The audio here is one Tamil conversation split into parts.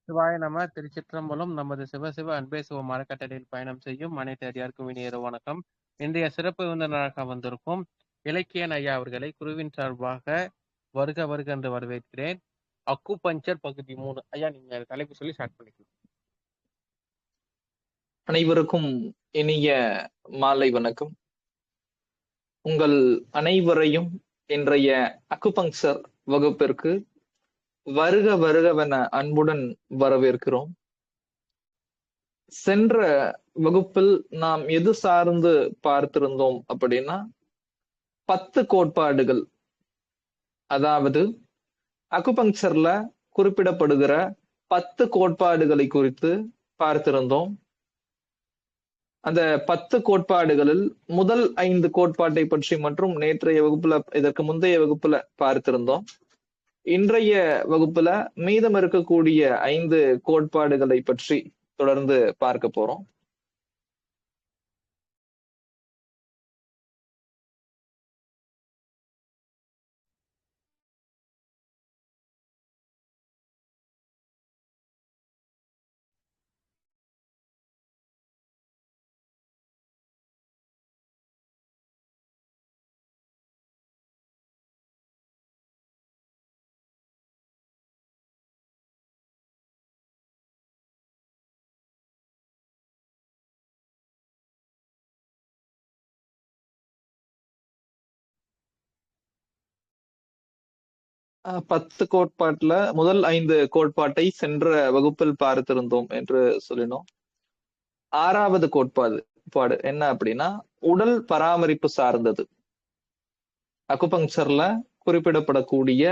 சிவாய நம. திருச்சிற்றம்பலம். நமது சிவசிவ அன்பே சிவம் அறக்கட்டளையில் பயணம் செய்யும் அனைத்து அடியாருக்கும் இனிய இரவு வணக்கம். இன்றைய சிறப்பு விருந்தினராக வந்திருக்கும் இலக்கியன் ஐயா அவர்களை குருவின் சார்பாக வருக வருக என்று வரவேற்கிறேன். அக்கு பஞ்சர் பகுதி 3. ஐயா, நீங்க தலைப்பு சொல்லி ஸ்டார்ட் பண்ணிக்கலாம். அனைவருக்கும் இனிய மாலை வணக்கம். உங்கள் அனைவரையும் இன்றைய அக்குபங்சர் வகுப்பிற்கு வருக வருகவென அன்புடன் வரவேற்கிறோம். சென்ற வகுப்பில் நாம் எது சார்ந்து பார்த்திருந்தோம் அப்படின்னா 10 கோட்பாடுகள், அதாவது அக்குபங்சர்ல குறிப்பிடப்படுகிற 10 கோட்பாடுகளை குறித்து பார்த்திருந்தோம். அந்த 10 கோட்பாடுகளில் முதல் 5 கோட்பாட்டை பற்றி மற்றும் நேற்றைய வகுப்புல, இதற்கு முந்தைய வகுப்புல பார்த்திருந்தோம். இன்றைய வகுப்புல மீதம் இருக்கக்கூடிய 5 கோட்பாடுகளை பற்றி தொடர்ந்து பார்க்க போறோம். பத்து கோட்பாட்டுல முதல் 5 கோட்பாட்டை சென்ற வகுப்பில் பார்த்திருந்தோம் என்று சொல்லினோம். 6வது கோட்பாடு என்ன அப்படின்னா உடல் பராமரிப்பு சார்ந்தது. அக்குபங்சர்ல குறிப்பிடப்படக்கூடிய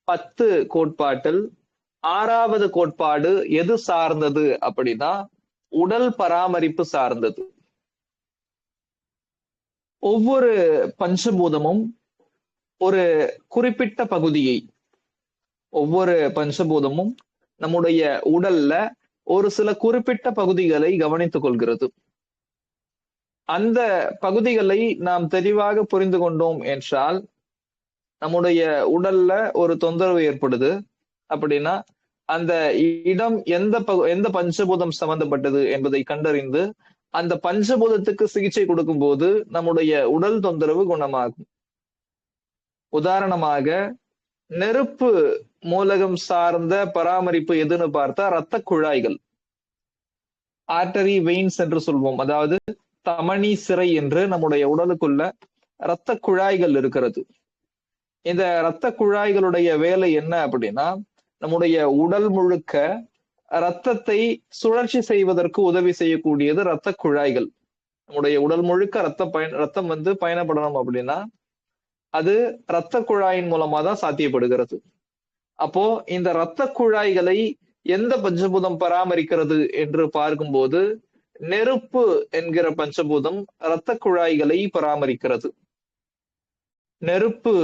10 கோட்பாட்டில் 6வது கோட்பாடு எது சார்ந்தது அப்படின்னா உடல் பராமரிப்பு சார்ந்தது. ஒவ்வொரு பஞ்சபூதமும் ஒரு குறிப்பிட்ட பகுதியை, ஒவ்வொரு பஞ்சபூதமும் நம்முடைய உடல்ல ஒரு சில குறிப்பிட்ட பகுதிகளை கவனித்துக் கொள்கிறது. அந்த பகுதிகளை நாம் தெளிவாக புரிந்து கொண்டோம் என்றால் நம்முடைய உடல்ல ஒரு தொந்தரவு ஏற்படுது அப்படின்னா அந்த இடம் எந்த பஞ்சபூதம் சம்பந்தப்பட்டது என்பதை கண்டறிந்து அந்த பஞ்சபூதத்துக்கு சிகிச்சை கொடுக்கும் போது நம்முடைய உடல் தொந்தரவு குணமாகும். உதாரணமாக நெருப்பு மூலகம் சார்ந்த பராமரிப்பு எதுன்னு பார்த்தா இரத்த குழாய்கள், ஆர்டரி வெயின்ஸ் என்று சொல்வோம். அதாவது தமனி சிறை என்று நம்முடைய உடலுக்குள்ள இரத்த குழாய்கள் இருக்கிறது. இந்த இரத்த குழாய்களுடைய வேலை என்ன அப்படின்னா நம்முடைய உடல் முழுக்க இரத்தத்தை சுழற்சி செய்வதற்கு உதவி செய்யக்கூடியது இரத்த குழாய்கள். நம்முடைய உடல் முழுக்க ரத்தம் பயணப்படணும் அப்படின்னா அது இரத்த குழாயின் மூலமா தான் சாத்தியப்படுகிறது. அப்போ இந்த இரத்த குழாய்களை எந்த பஞ்சபூதம் பராமரிக்கிறது என்று பார்க்கும்போது நெருப்பு என்கிற பஞ்சபூதம் இரத்த குழாய்களை பராமரிக்கிறது. நெருப்பு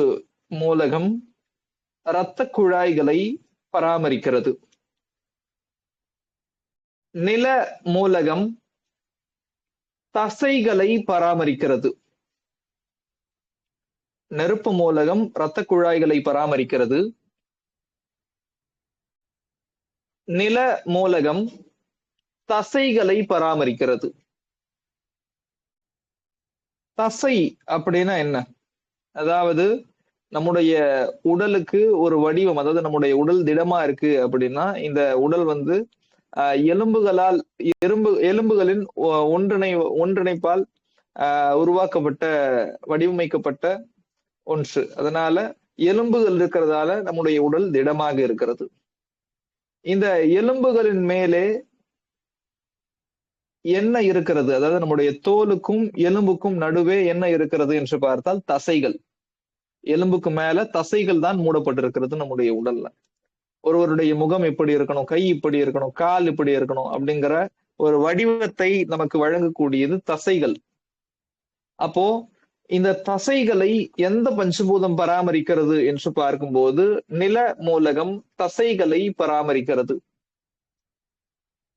மூலகம் இரத்த குழாய்களை பராமரிக்கிறது. நில மூலகம் தசைகளை பராமரிக்கிறது. நெருப்பு மூலகம் இரத்த குழாய்களை பராமரிக்கிறது. நில மூலகம் தசைகளை பராமரிக்கிறது. தசை அப்படின்னா என்ன? அதாவது நம்முடைய உடலுக்கு ஒரு வடிவம், அதாவது நம்முடைய உடல் திடமா இருக்கு அப்படின்னா இந்த உடல் எலும்புகளின் ஒன்றிணைப்பால் உருவாக்கப்பட்ட வடிவமைக்கப்பட்ட ஒன்று. அதனால எலும்புகள் இருக்கிறதால நம்முடைய உடல் திடமாக இருக்கிறது. இந்த எலும்புகளின் மேலே என்ன இருக்கிறது? அதாவது நம்முடைய தோலுக்கும் எலும்புக்கும் நடுவே என்ன இருக்கிறது என்று பார்த்தால் தசைகள். எலும்புக்கு மேல தசைகள் தான் மூடப்பட்டிருக்கிறது நம்முடைய உடல்ல. ஒருவருடைய முகம் இப்படி இருக்கணும், கை இப்படி இருக்கணும், கால் இப்படி இருக்கணும் அப்படிங்கிற ஒரு வடிவத்தை நமக்கு வழங்கக்கூடியது தசைகள். அப்போ இந்த தசைகளை எந்த பஞ்சபூதம் பராமரிக்கிறது என்று பார்க்கும்போது நில மூலகம் தசைகளை பராமரிக்கிறது.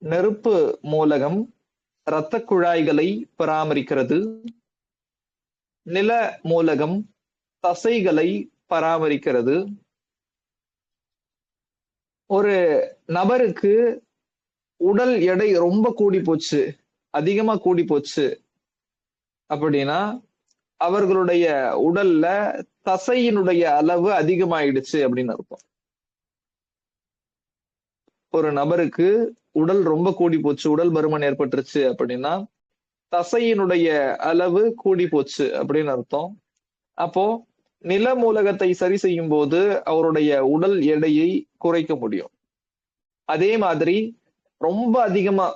நெருப்பு மூலகம் இரத்த குழாய்களை பராமரிக்கிறது. நில மூலகம் தசைகளை பராமரிக்கிறது. ஒரு நபருக்கு உடல் எடை ரொம்ப கூடி போச்சு, அதிகமா கூடி போச்சு அப்படின்னா அவர்களுடைய உடல்ல தசையினுடைய அளவு அதிகமாயிடுச்சு அப்படின்னு அர்த்தம். ஒரு நபருக்கு உடல் ரொம்ப கூடி போச்சு, உடல் பருமன் ஏற்பட்டுருச்சு அப்படின்னா தசையினுடைய அளவு கூடி போச்சு அப்படின்னு அர்த்தம். அப்போ நில மூலகத்தை சரி செய்யும் போது அவருடைய உடல் எடையை குறைக்க முடியும். அதே மாதிரி ரொம்ப அதிகமா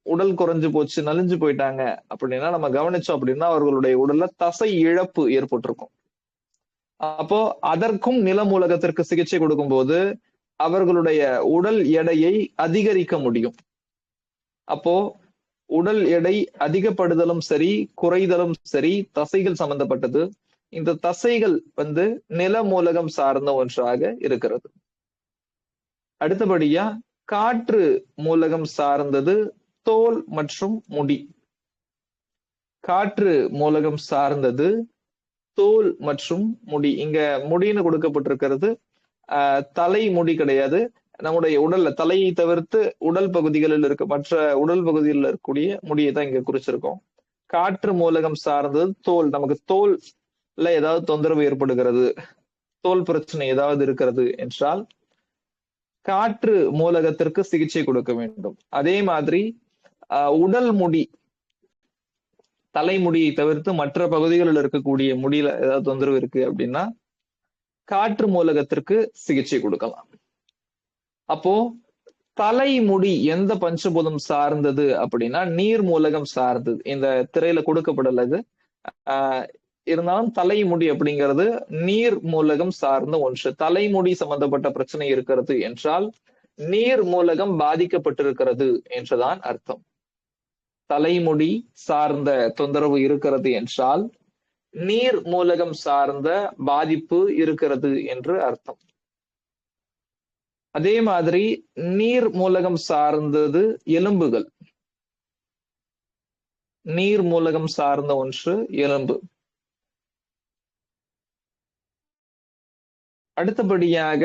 உடல் குறைஞ்சு போச்சு, நலிஞ்சு போயிட்டாங்க அப்படின்னா நம்ம கவனிச்சோம் அப்படின்னா அவர்களுடைய உடல்ல தசை இழப்பு ஏற்பட்டிருக்கும். அப்போ அதற்கும் நில மூலகத்திற்கு சிகிச்சை கொடுக்கும் போது அவர்களுடைய உடல் எடையை அதிகரிக்க முடியும். அப்போ உடல் எடை அதிகப்படுதலும் சரி, குறைதலும் சரி, தசைகள் சம்பந்தப்பட்டது. இந்த தசைகள் நில மூலகம் சார்ந்த ஒன்றாக இருக்கிறது. அடுத்தபடியா காற்று மூலகம் சார்ந்தது தோல் மற்றும் முடி. காற்று மூலகம் சார்ந்தது தோல் மற்றும் முடி. இங்க முடின்னு கொடுக்கப்பட்டிருக்கிறது தலை முடி கிடையாது. நம்முடைய உடல்ல தலையை தவிர்த்து உடல் பகுதிகளில் இருக்க மற்ற உடல் பகுதிகளில் இருக்கக்கூடிய முடியை தான் இங்க குறிச்சிருக்கோம். காற்று மூலகம் சார்ந்தது தோல். நமக்கு தோல்ல ஏதாவது தொந்தரவு ஏற்படுகிறது, தோல் பிரச்சனை ஏதாவது இருக்கிறது என்றால் காற்று மூலகத்திற்கு சிகிச்சை கொடுக்க வேண்டும். அதே மாதிரி உடல் முடி, தலைமுடியை தவிர்த்து மற்ற பகுதிகளில் இருக்கக்கூடிய முடியில ஏதாவது தொந்தரவு இருக்கு அப்படின்னா காற்று மூலகத்திற்கு சிகிச்சை கொடுக்கலாம். அப்போ தலைமுடி எந்த பஞ்சபூதம் சார்ந்தது அப்படின்னா நீர் மூலகம் சார்ந்தது. இந்த திரையில கொடுக்கப்படலது இருந்தாலும் தலைமுடி அப்படிங்கிறது நீர் மூலகம் சார்ந்த ஒன்று. தலைமுடி சம்பந்தப்பட்ட பிரச்சனை இருக்கிறது என்றால் நீர் மூலகம் பாதிக்கப்பட்டிருக்கிறது என்றுதான் அர்த்தம். தலைமுடி சார்ந்த தொந்தரவு இருக்கிறது என்றால் நீர் மூலகம் சார்ந்த பாதிப்பு இருக்கிறது என்று அர்த்தம். அதே மாதிரி நீர் மூலகம் சார்ந்தது எலும்புகள். நீர் மூலகம் சார்ந்த ஒன்று எலும்பு. அடுத்தபடியாக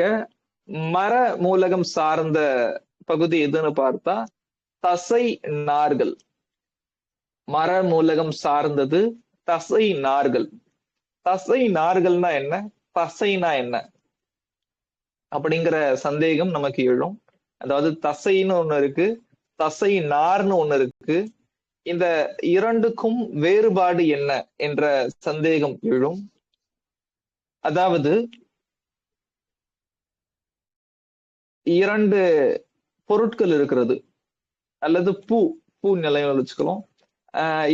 மர மூலகம் சார்ந்த பகுதி எதுன்னு பார்த்தா தசை நார்கள். மர மூலகம் சார்ந்தது தசை நார்கள். தசை நார்கள்னா என்ன, தசைனா என்ன அப்படிங்கிற சந்தேகம் நமக்கு எழும். அதாவது தசைன்னு ஒண்ணு இருக்கு, தசை நார்னு ஒண்ணு இருக்கு. இந்த இரண்டுக்கும் வேறுபாடு என்ன என்ற சந்தேகம் எழும். அதாவது இரண்டு பொருட்கள் இருக்கிறது, அல்லது பூ நிலையில் வச்சுக்கலாம்.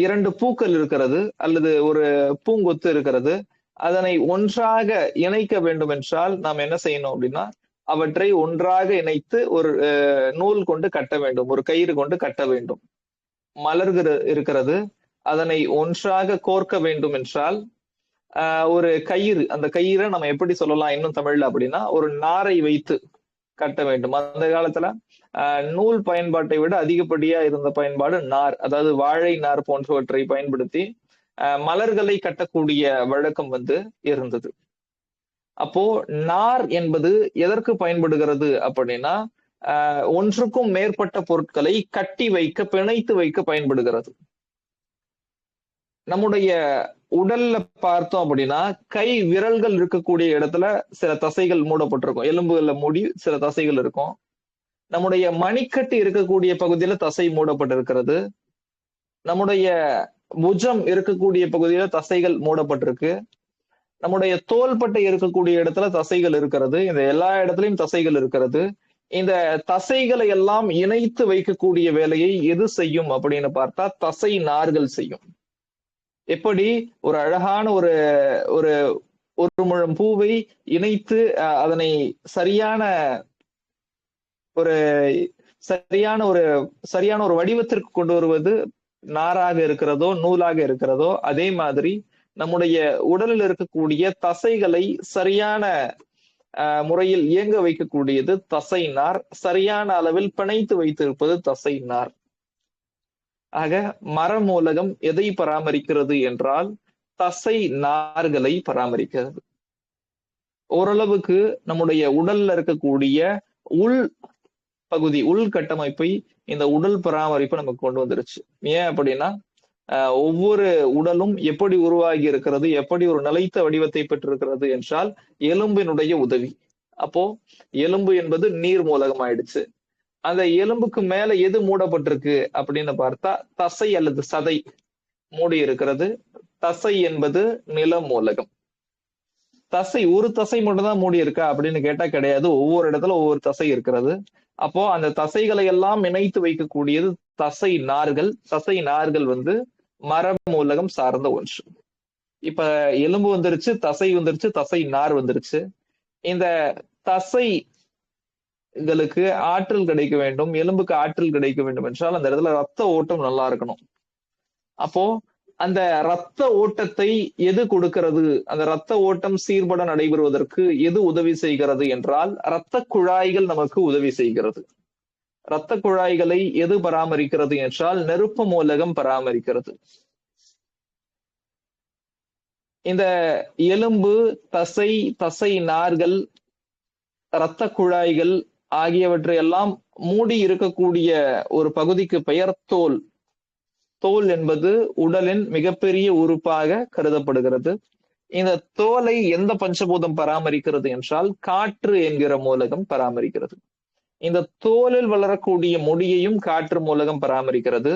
இரண்டு பூக்கள் இருக்கிறது அல்லது ஒரு பூங்கொத்து இருக்கிறது. அதனை ஒன்றாக இணைக்க வேண்டும் என்றால் நாம் என்ன செய்யணும் அப்படின்னா அவற்றை ஒன்றாக இணைத்து ஒரு நூல் கொண்டு கட்ட வேண்டும், ஒரு கயிறு கொண்டு கட்ட வேண்டும். மலர்கள் இருக்கிறது, அதனை ஒன்றாக கோர்க்க வேண்டும் என்றால் ஒரு கயிறு, அந்த கயிறை நம்ம எப்படி சொல்லலாம் இன்னும் தமிழ்ல அப்படின்னா ஒரு நாரை வைத்து கட்ட வேண்டும். அந்த காலத்துல நூல் பயன்பாட்டை விட அதிகப்படியா இருந்த பயன்பாடு நார், அதாவது வாழை நார் போன்றவற்றை பயன்படுத்தி மலர்களை கட்டக்கூடிய வழக்கம் இருந்தது. அப்போ நார் என்பது எதற்கு பயன்படுகிறது அப்படின்னா ஒன்றுக்கும் மேற்பட்ட பொருட்களை கட்டி வைக்க, பிணைத்து வைக்க பயன்படுகிறது. நம்முடைய உடல்ல பார்த்தோம் அப்படின்னா கை விரல்கள் இருக்கக்கூடிய இடத்துல சில தசைகள் மூடப்பட்டிருக்கும், எலும்புகள்ல மூடி சில தசைகள் இருக்கும். நம்முடைய மணிக்கட்டு இருக்கக்கூடிய பகுதியில தசை மூடப்பட்டிருக்கிறது. நம்முடைய புஜம் இருக்கக்கூடிய பகுதியில தசைகள் மூடப்பட்டிருக்கு. நம்முடைய தோள்பட்டை இருக்கக்கூடிய இடத்துல தசைகள் இருக்கிறது. இந்த எல்லா இடத்துலயும் தசைகள் இருக்கிறது. இந்த தசைகளை எல்லாம் இணைத்து வைக்கக்கூடிய வேலையை எது செய்யும் அப்படின்னு பார்த்தா தசை நார்கள் செய்யும். எப்படி ஒரு அழகான ஒரு ஒரு ஒரு முழம் பூவை இணைத்து அதனை சரியான ஒரு வடிவத்திற்கு கொண்டு வருவது நாராக இருக்கிறதோ நூலாக இருக்கிறதோ, அதே மாதிரி நம்முடைய உடலில் இருக்கக்கூடிய தசைகளை சரியான முறையில் இயங்க வைக்கக்கூடியது தசை நார். சரியான அளவில் பிணைத்து வைத்திருப்பது தசை நார். ஆக மர மூலகம் எதை பராமரிக்கிறது என்றால் தசை நார்களை பராமரிக்கிறது. ஓரளவுக்கு நம்முடைய உடல்ல இருக்கக்கூடிய உள் பகுதி, உள்கட்டமைப்பை இந்த உடல் பராமரிப்பு நமக்கு கொண்டு வந்துருச்சு. ஏன் அப்படின்னா ஒவ்வொரு உடலும் எப்படி உருவாகி இருக்கிறது, எப்படி ஒரு நிலைத்த வடிவத்தை பெற்றிருக்கிறது என்றால் எலும்பினுடைய உதவி. அப்போ எலும்பு என்பது நீர் மூலகம் ஆயிடுச்சு. அந்த எலும்புக்கு மேல எது மூடப்பட்டிருக்கு அப்படின்னு பார்த்தா தசை அல்லது சதை மூடி இருக்கிறது. தசை என்பது நில மூலகம். தசை ஒரு தசை மட்டும் தான் மூடி இருக்கா அப்படின்னு கேட்டா கிடையாது. ஒவ்வொரு இடத்துல ஒவ்வொரு தசை இருக்கிறது. அப்போ அந்த தசைகளை எல்லாம் இணைத்து வைக்கக்கூடியது தசை நார்கள். தசை நார்கள் மர மூலகம் சார்ந்த ஒன்று. இப்ப எலும்பு வந்துருச்சு, தசை வந்துருச்சு, தசை நார் வந்துருச்சு. இந்த தசைகளுக்கு ஆற்றல் கிடைக்க வேண்டும், எலும்புக்கு ஆற்றல் கிடைக்க வேண்டும் என்றால் அந்த இடத்துல ரத்த ஓட்டம் நல்லா இருக்கணும். அப்போ அந்த ரத்த ஓட்டத்தை எது கொடுக்கிறது, அந்த ரத்த ஓட்டம் சீர்பட நடைபெறுவதற்கு எது உதவி செய்கிறது என்றால் இரத்த குழாய்கள் நமக்கு உதவி செய்கிறது. இரத்த குழாய்களை எது பராமரிக்கிறது என்றால் நெருப்பு மூலகம் பராமரிக்கிறது. இந்த எலும்பு, தசை, தசை நார்கள், இரத்த குழாய்கள் ஆகியவற்றை எல்லாம் மூடி இருக்கக்கூடிய ஒரு பகுதிக்கு பெயர் தோல். தோல் என்பது உடலின் மிகப்பெரிய உறுப்பாக கருதப்படுகிறது. இந்த தோலை எந்த பஞ்சபூதம் பராமரிக்கிறது என்றால் காற்று என்கிற மூலகம் பராமரிக்கிறது. இந்த தோலில் வளரக்கூடிய முடியையும் காற்று மூலகம் பராமரிக்கிறது.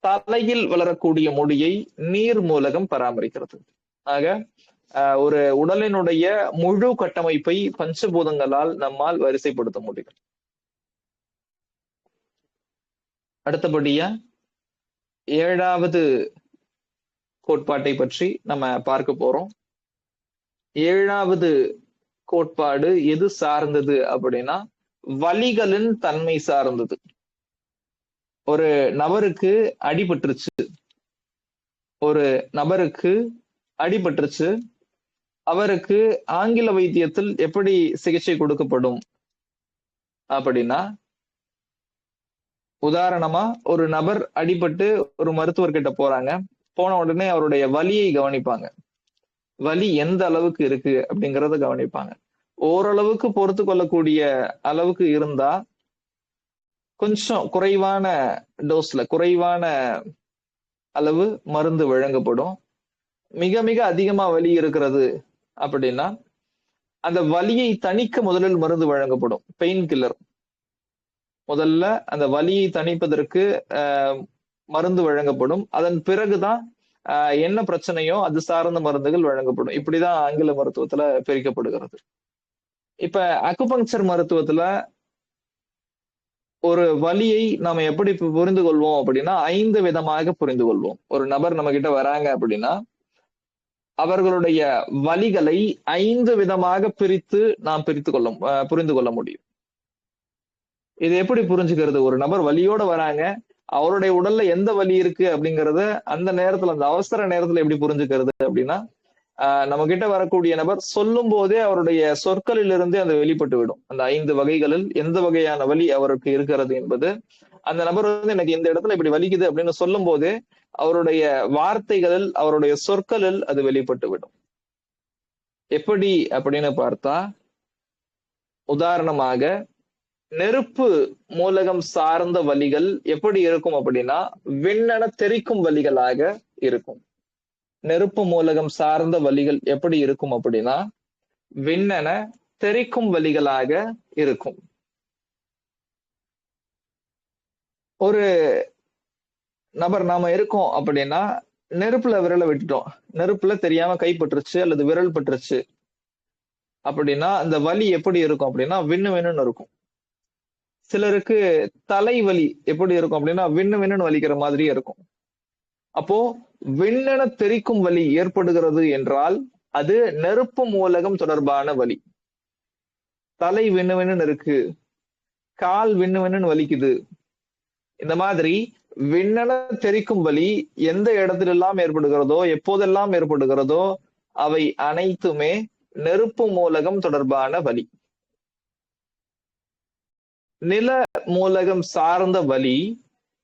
தலையில் வளரக்கூடிய முடியை நீர் மூலகம் பராமரிக்கிறது. ஆக ஒரு உடலினுடைய முழு கட்டமைப்பை பஞ்சபூதங்களால் நம்மால் வரிசைப்படுத்த முடியும். அடுத்தபடியா 7வது கோட்பாட்டை பற்றி நம்ம பார்க்க போறோம். 7வது கோட்பாடு எது சார்ந்தது அப்படின்னா வலிகளின் தன்மை சார்ந்தது. ஒரு நபருக்கு அடிபட்டுருச்சு, அவருக்கு ஆங்கில வைத்தியத்தில் எப்படி சிகிச்சை கொடுக்கப்படும் அப்படின்னா, உதாரணமா ஒரு நபர் அடிபட்டு ஒரு மருத்துவர்கிட்ட போறாங்க. போன உடனே அவருடைய வலியை கவனிப்பாங்க. வலி எந்த அளவுக்கு இருக்கு அப்படிங்கறத கவனிப்பாங்க. ஓரளவுக்கு பொறுத்து கொள்ளக்கூடிய அளவுக்கு இருந்தா கொஞ்சம் குறைவான டோஸ்ல, குறைவான அளவு மருந்து வழங்கப்படும். மிக மிக அதிகமா வலி இருக்கிறது அப்படின்னா அந்த வலியை தணிக்க முதலில் மருந்து வழங்கப்படும், பெயின் கில்லர். முதல்ல அந்த வலியை தணிப்பதற்கு மருந்து வழங்கப்படும். அதன் பிறகுதான் என்ன பிரச்சனையோ அது சார்ந்த மருந்துகள் வழங்கப்படும். இப்படிதான் ஆங்கில மருத்துவத்துல பிரிக்கப்படுகிறது. இப்ப அக்குபங்சர் மருத்துவத்துல ஒரு வலியை நாம எப்படி புரிந்து கொள்வோம் அப்படின்னா 5 விதமாக புரிந்து கொள்வோம். ஒரு நபர் நம்ம கிட்ட வராங்க அப்படின்னா அவர்களுடைய வலிகளை 5 விதமாக பிரித்து நாம் புரிந்து கொள்ள முடியும். இது எப்படி புரிஞ்சுக்கிறது? ஒரு நபர் வலியோட வராங்க, அவருடைய உடல்ல எந்த வலி இருக்கு அப்படிங்கறத அந்த நேரத்துல, அந்த அவசர நேரத்துல எப்படி புரிஞ்சுக்கிறது அப்படின்னா, நம்ம கிட்ட வரக்கூடிய நபர் சொல்லும் போதே அவருடைய சொற்களிலிருந்தே அந்த வெளிப்பட்டு விடும். அந்த 5 வகைகளில் எந்த வகையான வலி அவருக்கு இருக்கிறது என்பது அந்த நபர் எனக்கு இந்த இடத்துல இப்படி வலிக்குது அப்படின்னு சொல்லும் போதே அவருடைய வார்த்தைகளில், அவருடைய சொற்களில் அது வெளிப்பட்டு விடும். எப்படி அப்படின்னு பார்த்தா, உதாரணமாக நெருப்பு மூலகம் சார்ந்த வலிகள் எப்படி இருக்கும் அப்படின்னா விண்ணென தெறிக்கும் வலிகளாக இருக்கும். நெருப்பு மூலகம் சார்ந்த வலிகள் எப்படி இருக்கும் அப்படின்னா விண்ணென தெறிக்கும் வலிகளாக இருக்கும். ஒரு நபர் நாம இருக்கோம் அப்படின்னா நெருப்புல விரலை விட்டுட்டோம், நெருப்புல தெரியாம கைப்பற்றுச்சு அல்லது விரல் பற்றுச்சு அப்படின்னா அந்த வலி எப்படி இருக்கும் அப்படின்னா விண்ணு விண்ணுன்னு இருக்கும். சிலருக்கு தலைவலி எப்படி இருக்கும் அப்படின்னா விண்ணு விண்ணுன்னு வலிக்கிற மாதிரியே இருக்கும். அப்போ விண்ணென தெறிக்கும் வலி ஏற்படுகிறது என்றால் அது நெருப்பு மூலகம் தொடர்பான வலி. தலை விண்ணு விண்ணுன்னு இருக்கு, கால் விண்ணு விண்ணுன்னு வலிக்குது. இந்த மாதிரி விண்ணென தெறிக்கும் வலி எந்த இடத்திலெல்லாம் ஏற்படுகிறதோ, எப்போதெல்லாம் ஏற்படுகிறதோ அவை அனைத்துமே நெருப்பு மூலகம் தொடர்பான வலி. நில மூலகம் சார்ந்த வலி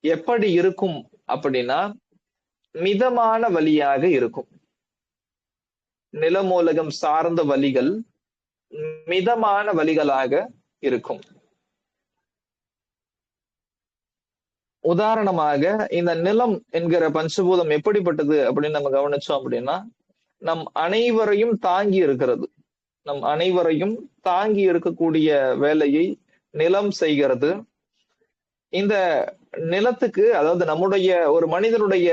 எப்படி இருக்கும் அப்படின்னா மிதமான வலியாக இருக்கும். நில மூலகம் சார்ந்த வலிகள் மிதமான வலிகளாக இருக்கும். உதாரணமாக இந்த நிலம் என்கிற பஞ்சபூதம் எப்படிப்பட்டது அப்படின்னு நம்ம கவனிச்சோம் அப்படின்னா, நம் அனைவரையும் தாங்கி இருக்கிறது. நம் அனைவரையும் தாங்கி இருக்கக்கூடிய வேலையை நிலம் செய்கிறது. இந்த நிலத்துக்கு, அதாவது நம்முடைய ஒரு மனிதனுடைய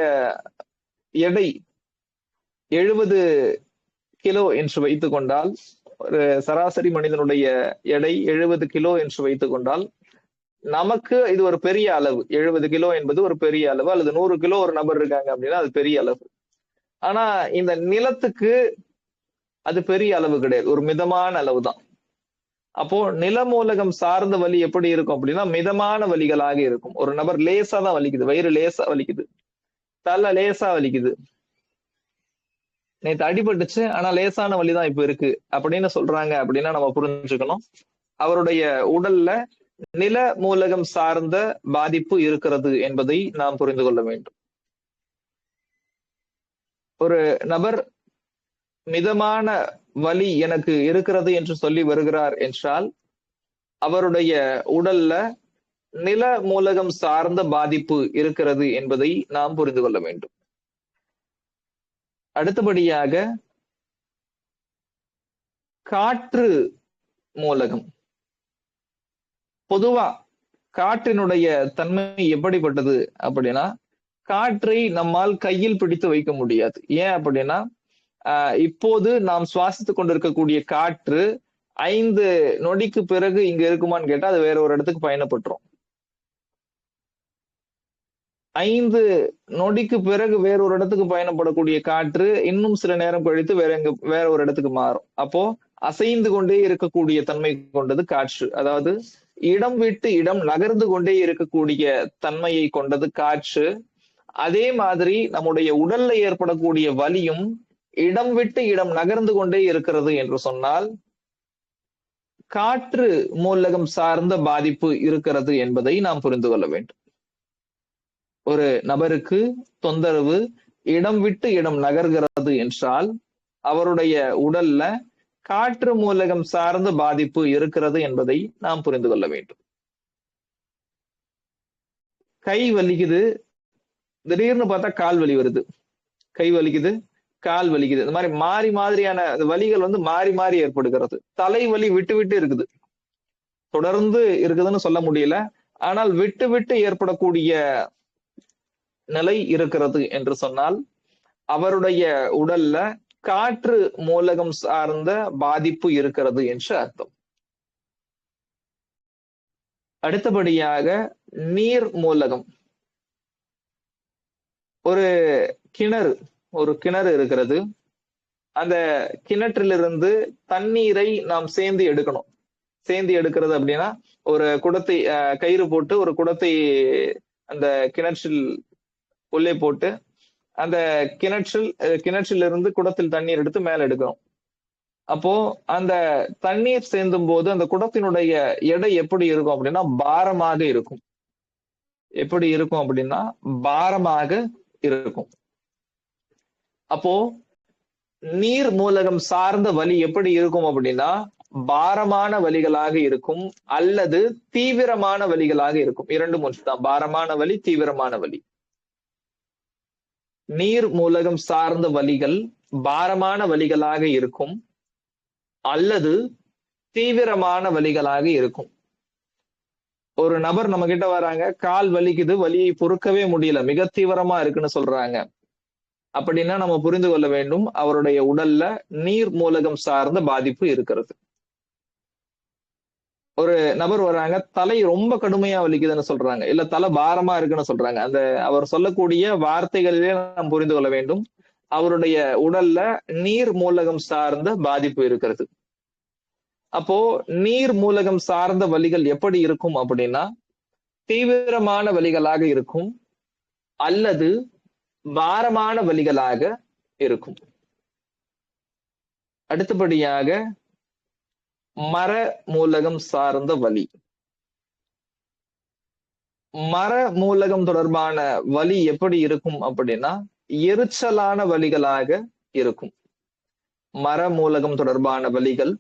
எடை 70 கிலோ என்று வைத்துக் கொண்டால், ஒரு சராசரி மனிதனுடைய எடை 70 கிலோ என்று வைத்துக் கொண்டால், நமக்கு இது ஒரு பெரிய அளவு. 70 கிலோ என்பது ஒரு பெரிய அளவு. அல்லது 100 கிலோ ஒரு நபர் இருக்காங்க அப்படின்னா அது பெரிய அளவு. ஆனா இந்த நிலத்துக்கு அது பெரிய அளவு கிடையாது, ஒரு மிதமான அளவு தான். அப்போ நிலமூலகம் சார்ந்த வலி எப்படி இருக்கும் அப்படின்னா மிதமான வலிகளாக இருக்கும். ஒரு நபர் லேசா தான் வலிக்குது, வயிறு லேசா வலிக்குது, தலை லேசா வலிக்குது, நேத்து அடிபட்டுச்சு ஆனா லேசான வலிதான் இப்ப இருக்கு அப்படின்னு சொல்றாங்க அப்படின்னா நம்ம புரிஞ்சுக்கணும், அவருடைய உடல்ல நில மூலகம் சார்ந்த பாதிப்பு இருக்கிறது என்பதை நாம் புரிந்து கொள்ள வேண்டும். ஒரு நபர் மிதமான வலி எனக்கு இருக்கிறது என்று சொல்லி வருகிறார் என்றால் அவருடைய உடல்ல நில மூலகம் சார்ந்த பாதிப்பு இருக்கிறது என்பதை நாம் புரிந்து கொள்ள வேண்டும். அடுத்தபடியாக காற்று மூலகம். பொதுவா காற்றினுடைய தன்மை எப்படிப்பட்டது அப்படின்னா, காற்றை நம்மால் கையில் பிடித்து வைக்க முடியாது. ஏன் அப்படின்னா இப்போது நாம் சுவாசித்துக் கொண்டிருக்கக்கூடிய காற்று 5 நொடிக்கு பிறகு இங்க இருக்குமான்னு கேட்டா அது வேற ஒரு இடத்துக்கு பயணப்பட்டுரும். 5 நொடிக்கு பிறகு வேற ஒரு இடத்துக்கு பயணப்படக்கூடிய காற்று இன்னும் சில நேரம் கழித்து வேற ஒரு இடத்துக்கு மாறும். அப்போ அசைந்து கொண்டே இருக்கக்கூடிய தன்மை கொண்டது காற்று. அதாவது இடம் விட்டு இடம் நகர்ந்து கொண்டே இருக்கக்கூடிய தன்மையை கொண்டது காற்று. அதே மாதிரி நம்முடைய உடல்ல ஏற்படக்கூடிய வலியும் இடம் விட்டு இடம் நகர்ந்து கொண்டே இருக்கிறது என்று சொன்னால் காற்று மூலகம் சார்ந்த பாதிப்பு இருக்கிறது என்பதை நாம் புரிந்து கொள்ள வேண்டும். ஒரு நபருக்கு தொந்தரவு இடம் விட்டு இடம் நகர்கிறது என்றால் அவருடைய உடல்ல காற்று மூலகம் சார்ந்த பாதிப்பு இருக்கிறது என்பதை நாம் புரிந்து கொள்ள வேண்டும். கை வலிக்குது, திடீர்னு பார்த்தா கால் வலி வருது, கை வலிக்குது, கால் வலிக்குது, இந்த மாதிரி மாதிரியான வலிகள் மாறி மாறி ஏற்படுகிறது. தலைவலி விட்டு விட்டு இருக்குது, தொடர்ந்து இருக்குதுன்னு சொல்ல முடியல, ஆனால் விட்டு விட்டு ஏற்படக்கூடிய நிலை இருக்கிறது என்று சொன்னால் அவருடைய உடல்ல காற்று மூலகம் சார்ந்த பாதிப்பு இருக்கிறது என்று அர்த்தம். அடுத்தபடியாக நீர் மூலகம். ஒரு கிணறு இருக்கிறது. அந்த கிணற்றிலிருந்து தண்ணீரை நாம் சேர்ந்து எடுக்கணும். சேர்ந்து எடுக்கிறது அப்படின்னா ஒரு குடத்தை கயிறு போட்டு ஒரு குடத்தை அந்த கிணற்றில் உள்ளே போட்டு அந்த கிணற்றிலிருந்து குடத்தில் தண்ணீர் எடுத்து மேல எடுக்கணும். அப்போ அந்த தண்ணீர் சேர்ந்தும் போது அந்த குடத்தினுடைய எடை எப்படி இருக்கும் அப்படின்னா பாரமாக இருக்கும். எப்படி இருக்கும் அப்படின்னா பாரமாக இருக்கும். அப்போ நீர் மூலகம் சார்ந்த வலி எப்படி இருக்கும் அப்படின்னா பாரமான வலிகளாக இருக்கும் அல்லது தீவிரமான வலிகளாக இருக்கும். 2 தான், பாரமான வலி, தீவிரமான வலி. நீர் மூலகம் சார்ந்த வலிகள் பாரமான வலிகளாக இருக்கும் அல்லது தீவிரமான வலிகளாக இருக்கும். ஒரு நபர் நம்ம கிட்ட வராங்க, கால் வலிக்குது, வலியை பொறுக்கவே முடியல, மிக தீவிரமா இருக்குன்னு சொல்றாங்க அப்படின்னா நம்ம புரிந்து கொள்ள வேண்டும் அவருடைய உடல்ல நீர் மூலகம் சார்ந்த பாதிப்பு இருக்கிறது. ஒரு நபர் வராங்க, தலை ரொம்ப கடுமையா வலிக்குதுன்னு சொல்றாங்க, இல்ல தலை பாரமா இருக்குன்னு சொல்றாங்க. அந்த அவர் சொல்லக்கூடிய வார்த்தைகளிலே நாம் புரிந்து கொள்ள வேண்டும் அவருடைய உடல்ல நீர் மூலகம் சார்ந்த பாதிப்பு இருக்கிறது. அப்போ நீர் மூலகம் சார்ந்த வலிகள் எப்படி இருக்கும் அப்படின்னா தீவிரமான வலிகளாக இருக்கும் அல்லது பாரமான வலிகளாக இருக்கும். அடுத்தபடியாக மர மூலகம் சார்ந்த வலி. மர மூலகம் தொடர்பான வலி எப்படி இருக்கும் அப்படின்னா எரிச்சலான வலிகளாக இருக்கும். மர மூலகம் தொடர்பான வலிகள்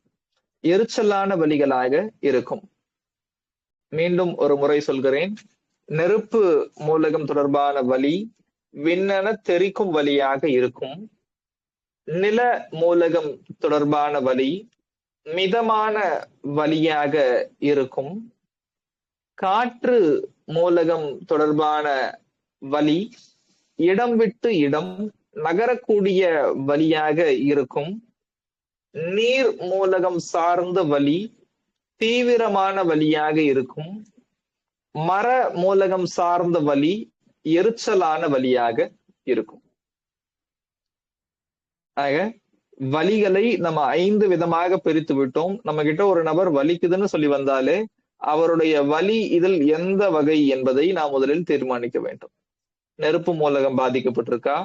எரிச்சலான வலிகளாக இருக்கும். மீண்டும் ஒரு முறை சொல்கிறேன், நெருப்பு மூலகம் தொடர்பான வலி விண்ணென தெறிக்கும் வலியாக இருக்கும். நில மூலகம் தொடர்பான வலி மிதமான வலியாக இருக்கும். காற்று மூலகம் தொடர்பான வலி இடம் விட்டு இடம் நகரக்கூடிய வலியாக இருக்கும். நீர் மூலகம் சார்ந்த வலி தீவிரமான வலியாக இருக்கும். மர மூலகம் சார்ந்த வலி எரிச்சலான வலியாக இருக்கும். ஆக வலிகளை நம்ம 5 விதமாக பிரித்து விட்டோம். நம்ம கிட்ட ஒரு நபர் வலிக்குதுன்னு சொல்லி வந்தாலே அவருடைய வலி இதில் எந்த வகை என்பதை நாம் முதலில் தீர்மானிக்க வேண்டும். நெருப்பு மூலகம் பாதிக்கப்பட்டிருக்கா,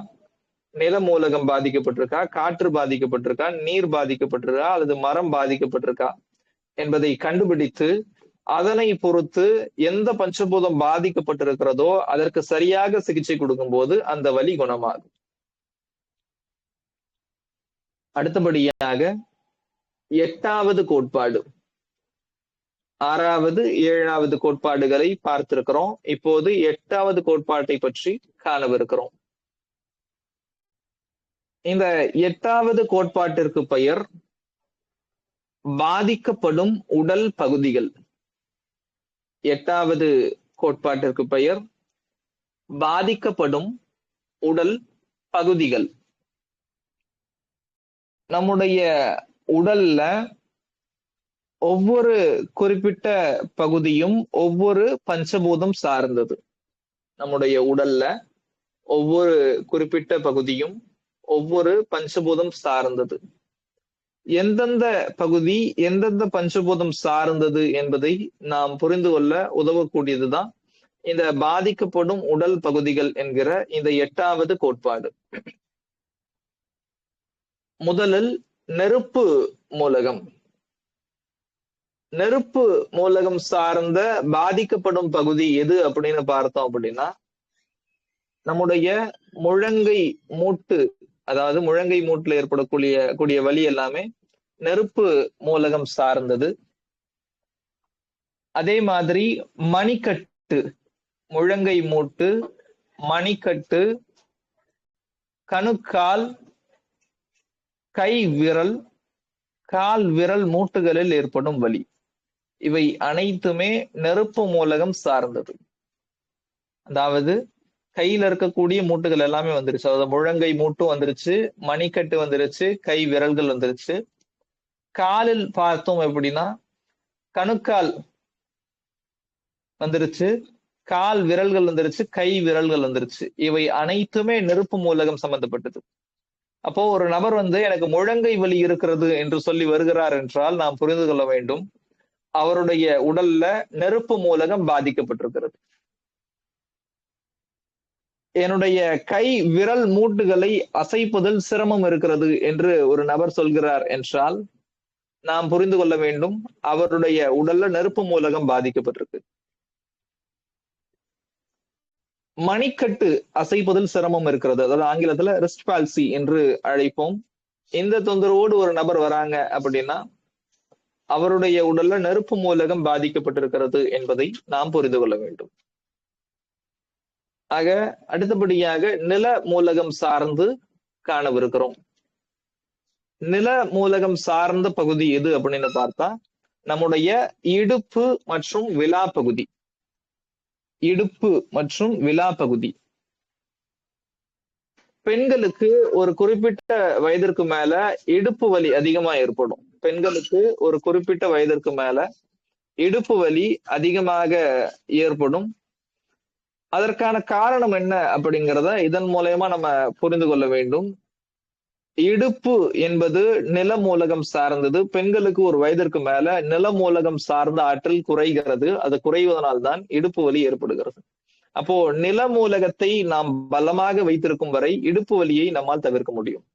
நில மூலகம் பாதிக்கப்பட்டிருக்கா, காற்று பாதிக்கப்பட்டிருக்கா, நீர் பாதிக்கப்பட்டிருக்கா, அல்லது மரம் பாதிக்கப்பட்டிருக்கா என்பதை கண்டுபிடித்து அதனை பொறுத்து எந்த பஞ்சபூதம் பாதிக்கப்பட்டிருக்கிறதோ அதற்கு சரியாக சிகிச்சை கொடுக்கும் போது அந்த வலி குணமாகும். அடுத்தபடியாக 8வது கோட்பாடு, 6வது 7வது கோட்பாடுகளை பார்த்திருக்கிறோம். இப்போது 8வது கோட்பாட்டை பற்றி காணவிருக்கிறோம். இந்த 8வது கோட்பாட்டிற்கு பெயர் பாதிக்கப்படும் உடல் பகுதிகள். 8வது கோட்பாட்டிற்கு பெயர் பாதிக்கப்படும் உடல் பகுதிகள். நம்முடைய உடல்ல ஒவ்வொரு குறிப்பிட்ட பகுதியும் ஒவ்வொரு பஞ்சபூதம் சார்ந்தது. நம்முடைய உடல்ல ஒவ்வொரு குறிப்பிட்ட பகுதியும் ஒவ்வொரு பஞ்சபூதம் சார்ந்தது. எந்தெந்த பகுதி எந்தெந்த பஞ்சபூதம் சார்ந்தது என்பதை நாம் புரிந்து கொள்ள உதவக்கூடியதுதான் இந்த பாதிக்கப்படும் உடல் பகுதிகள் என்கிற இந்த 8வது கோட்பாடு. முதலில் நெருப்பு மூலகம். நெருப்பு மூலகம் சார்ந்த பாதிக்கப்படும் பகுதி எது அப்படின்னு பார்த்தோம் அப்படின்னா, நம்முடைய முழங்கை மூட்டு, அதாவது முழங்கை மூட்டுல ஏற்படக்கூடிய வலி எல்லாமே நெருப்பு மூலகம் சார்ந்தது. அதே மாதிரி மணிக்கட்டு, முழங்கை மூட்டு, மணிக்கட்டு, கணுக்கால், கை விரல், கால் விரல் மூட்டுகளில் ஏற்படும் வலி, இவை அனைத்துமே நெருப்பு மூலகம் சார்ந்தது. அதாவது கையில இருக்கக்கூடிய மூட்டுகள் எல்லாமே வந்துருச்சு. அதாவது முழங்கை மூட்டும் வந்துருச்சு, மணிக்கட்டு வந்துருச்சு, கை விரல்கள் வந்துருச்சு. காலில் பார்த்தோம் எப்படின்னா கணுக்கால் வந்துருச்சு, கால் விரல்கள் வந்துருச்சு, கை விரல்கள் வந்துருச்சு. இவை அனைத்துமே நெருப்பு மூலகம் சம்பந்தப்பட்டது. அப்போ ஒரு நபர் எனக்கு முழங்கை வலி இருக்கிறது என்று சொல்லி வருகிறார் என்றால் நாம் புரிந்து கொள்ள வேண்டும், அவருடைய உடல்ல நெருப்பு மூலகம் பாதிக்கப்பட்டிருக்கிறது. என்னுடைய கை விரல் மூட்டுகளை அசைப்பதில் சிரமம் இருக்கிறது என்று ஒரு நபர் சொல்கிறார் என்றால் நாம் புரிந்து கொள்ள வேண்டும், அவருடைய உடல்ல நெருப்பு மூலகம் பாதிக்கப்பட்டிருக்கு. மணிக்கட்டு அசைப்பதில் சிரமம் இருக்கிறது, அதாவது ஆங்கிலத்துல ரிஸ்ட் பால்சி என்று அழைப்போம். இந்த தொந்தரவோடு ஒரு நபர் வராங்க அப்படின்னா அவருடைய உடல்ல நெருப்பு மூலகம் பாதிக்கப்பட்டிருக்கிறது என்பதை நாம் புரிந்து கொள்ள வேண்டும். ஆக அடுத்தபடியாக நில மூலகம் சார்ந்து காணவிருக்கிறோம். நில மூலகம் சார்ந்த பகுதி எது அப்படின்னு பார்த்தா நம்முடைய இடுப்பு மற்றும் விலா பகுதி. இடுப்பு மற்றும் விலா பகுதி பெண்களுக்கு ஒரு குறிப்பிட்ட வயதிற்கு மேல இடுப்பு வலி அதிகமா ஏற்படும். பெண்களுக்கு ஒரு குறிப்பிட்ட வயதிற்கு மேல இடுப்பு வலி அதிகமாக ஏற்படும். அதற்கான காரணம் என்ன அப்படிங்கிறத இதன் மூலமா நம்ம புரிந்து கொள்ள வேண்டும். இடுப்பு என்பது நில மூலகம் சார்ந்தது. பெண்களுக்கு ஒரு வயதிற்கு மேல நில மூலகம் சார்ந்த ஆற்றல் குறைகிறது. அது குறைவதனால்தான் இடுப்பு வலி ஏற்படுகிறது. அப்போ நில மூலகத்தை நாம் பலமாக வைத்திருக்கும் வரை இடுப்பு வலியை நம்மால் தவிர்க்க முடியும்.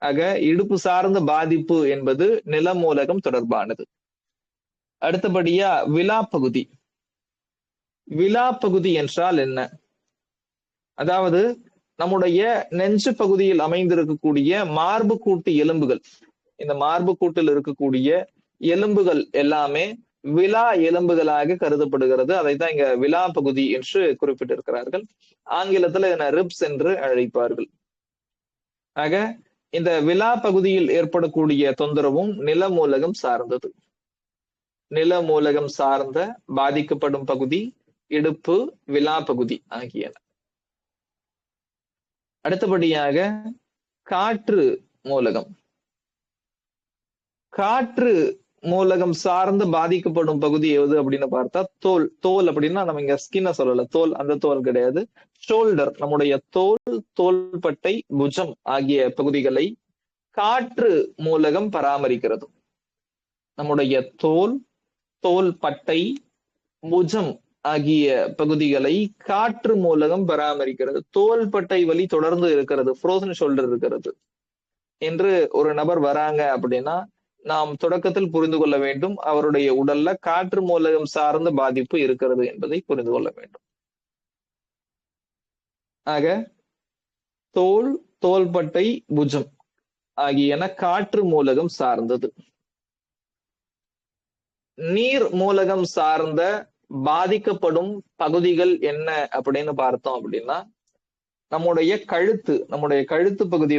ஆக இடுப்பு சார்ந்த பாதிப்பு என்பது நில மூலகம் தொடர்பானது. அடுத்தபடியா விலா பகுதி. விலா பகுதி என்றால் என்ன? அதாவது நம்முடைய நெஞ்சு பகுதியில் அமைந்திருக்கக்கூடிய மார்பு கூட்டு எலும்புகள். இந்த மார்பு கூட்டில் இருக்கக்கூடிய எலும்புகள் எல்லாமே விலா எலும்புகளாக கருதப்படுகிறது. அதைத்தான் இங்க விலா பகுதி என்று குறிப்பிட்டிருக்கிறார்கள். ஆங்கிலத்துல இதனை ரிப்ஸ் என்று அழைப்பார்கள். ஆக இந்த விலா பகுதியில் ஏற்படக்கூடிய தொந்தரவும் நிலமூலகம் சார்ந்தது. நிலமூலகம் சார்ந்த பாதிக்கப்படும் பகுதி இடுப்பு, விலா பகுதி ஆகியன. அடுத்தபடியாக காற்று மூலகம். காற்று மூலகம் சார்ந்து பாதிக்கப்படும் பகுதி எது அப்படின்னு பார்த்தா தோல். தோல் அப்படின்னா நம்ம இங்க ஸ்கின்ன சொல்லல, தோல் அந்த தோல் கிடையாது. ஷோல்டர், நம்முடைய தோல், தோள்பட்டை, புஜம் ஆகிய பகுதிகளை காற்று மூலகம் பராமரிக்கிறது. நம்முடைய தோல், தோள்பட்டை, புஜம் ஆகிய பகுதிகளை காற்று மூலகம் பராமரிக்கிறது. தோள்பட்டை வலி தொடர்ந்து இருக்கிறது, ஃப்ரோசன் ஷோல்டர் இருக்கிறது என்று ஒரு நபர் வராங்க அப்படின்னா நாம் தொடக்கத்தில் புரிந்து கொள்ள வேண்டும், அவருடைய உடல்ல காற்று மூலகம் சார்ந்த பாதிப்பு இருக்கிறது என்பதை புரிந்து கொள்ள வேண்டும். ஆக தோல், தோள்பட்டை, புஜம் ஆகியன காற்று மூலகம் சார்ந்தது. நீர் மூலகம் சார்ந்த பாதிக்கப்படும் பகுதிகள் என்ன அப்படின்னு பார்த்தோம் அப்படின்னா நம்முடைய கழுத்து பகுதி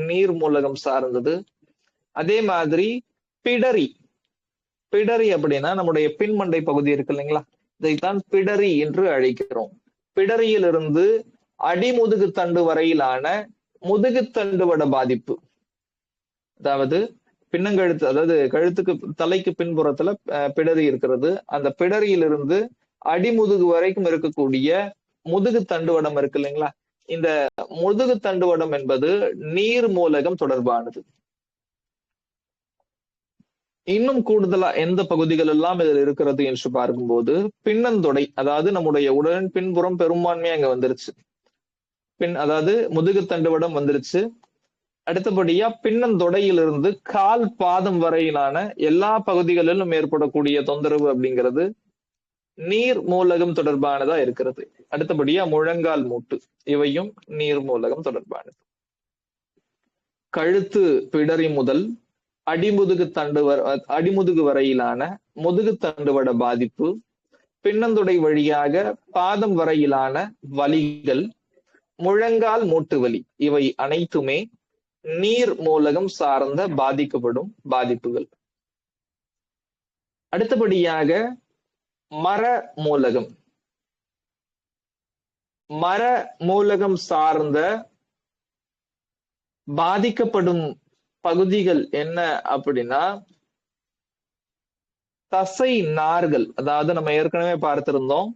நீர் மூலகம் சார்ந்தது. அதே மாதிரி பிடரி அப்படின்னா நம்முடைய பின்மண்டை பகுதி இருக்கு இல்லைங்களா, இதைத்தான் பிடரி என்று அழைக்கிறோம். பிடரியிலிருந்து அடிமுதுகு தண்டு வரையிலான முதுகுத்தண்டுவட பாதிப்பு, அதாவது பின்னங்கழுத்து, அதாவது கழுத்துக்கு தலைக்கு பின்புறத்துல பிடரி இருக்கிறது. அந்த பிடரியிலிருந்து அடிமுதுகு வரைக்கும் இருக்கக்கூடிய முதுகு தண்டுவடம் இருக்கு இல்லைங்களா, இந்த முதுகு தண்டுவடம் என்பது நீர் மூலகம் தொடர்பானது. இன்னும் கூடுதலா எந்த பகுதிகள் எல்லாம் இதில் இருக்கிறது என்று பார்க்கும்போது பின்னந்தொடை, அதாவது நம்முடைய உடலின் பின்புறம் பெரும்பான்மையா அங்க வந்துருச்சு. அதாவது முதுகு தண்டுவடம் வந்துருச்சு. அடுத்தபடியா பின்னந்தொடையிலிருந்து கால் பாதம் வரையிலான எல்லா பகுதிகளிலும் ஏற்படக்கூடிய தொந்தரவு அப்படிங்கிறது நீர் மூலகம் தொடர்பானதா இருக்கிறது. அடுத்தபடியா முழங்கால் மூட்டு, இவையும் நீர் மூலகம் தொடர்பானது. கழுத்து பிடரி முதல் அடிமுதுகு வரையிலான முதுகு தண்டுவட பாதிப்பு, பின்னந்தொடை வழியாக பாதம் வரையிலான வலிகள், முழங்கால் மூட்டு வலி, இவை அனைத்துமே நீர் மூலகம் சார்ந்த பாதிக்கப்படும் பாதிப்புகள். அடுத்தபடியாக மர மூலகம் சார்ந்த பாதிக்கப்படும் பகுதிகள் என்ன அப்படின்னா தசை நார்கள். அதாவது நம்ம ஏற்கனவே பார்த்திருந்தோம்,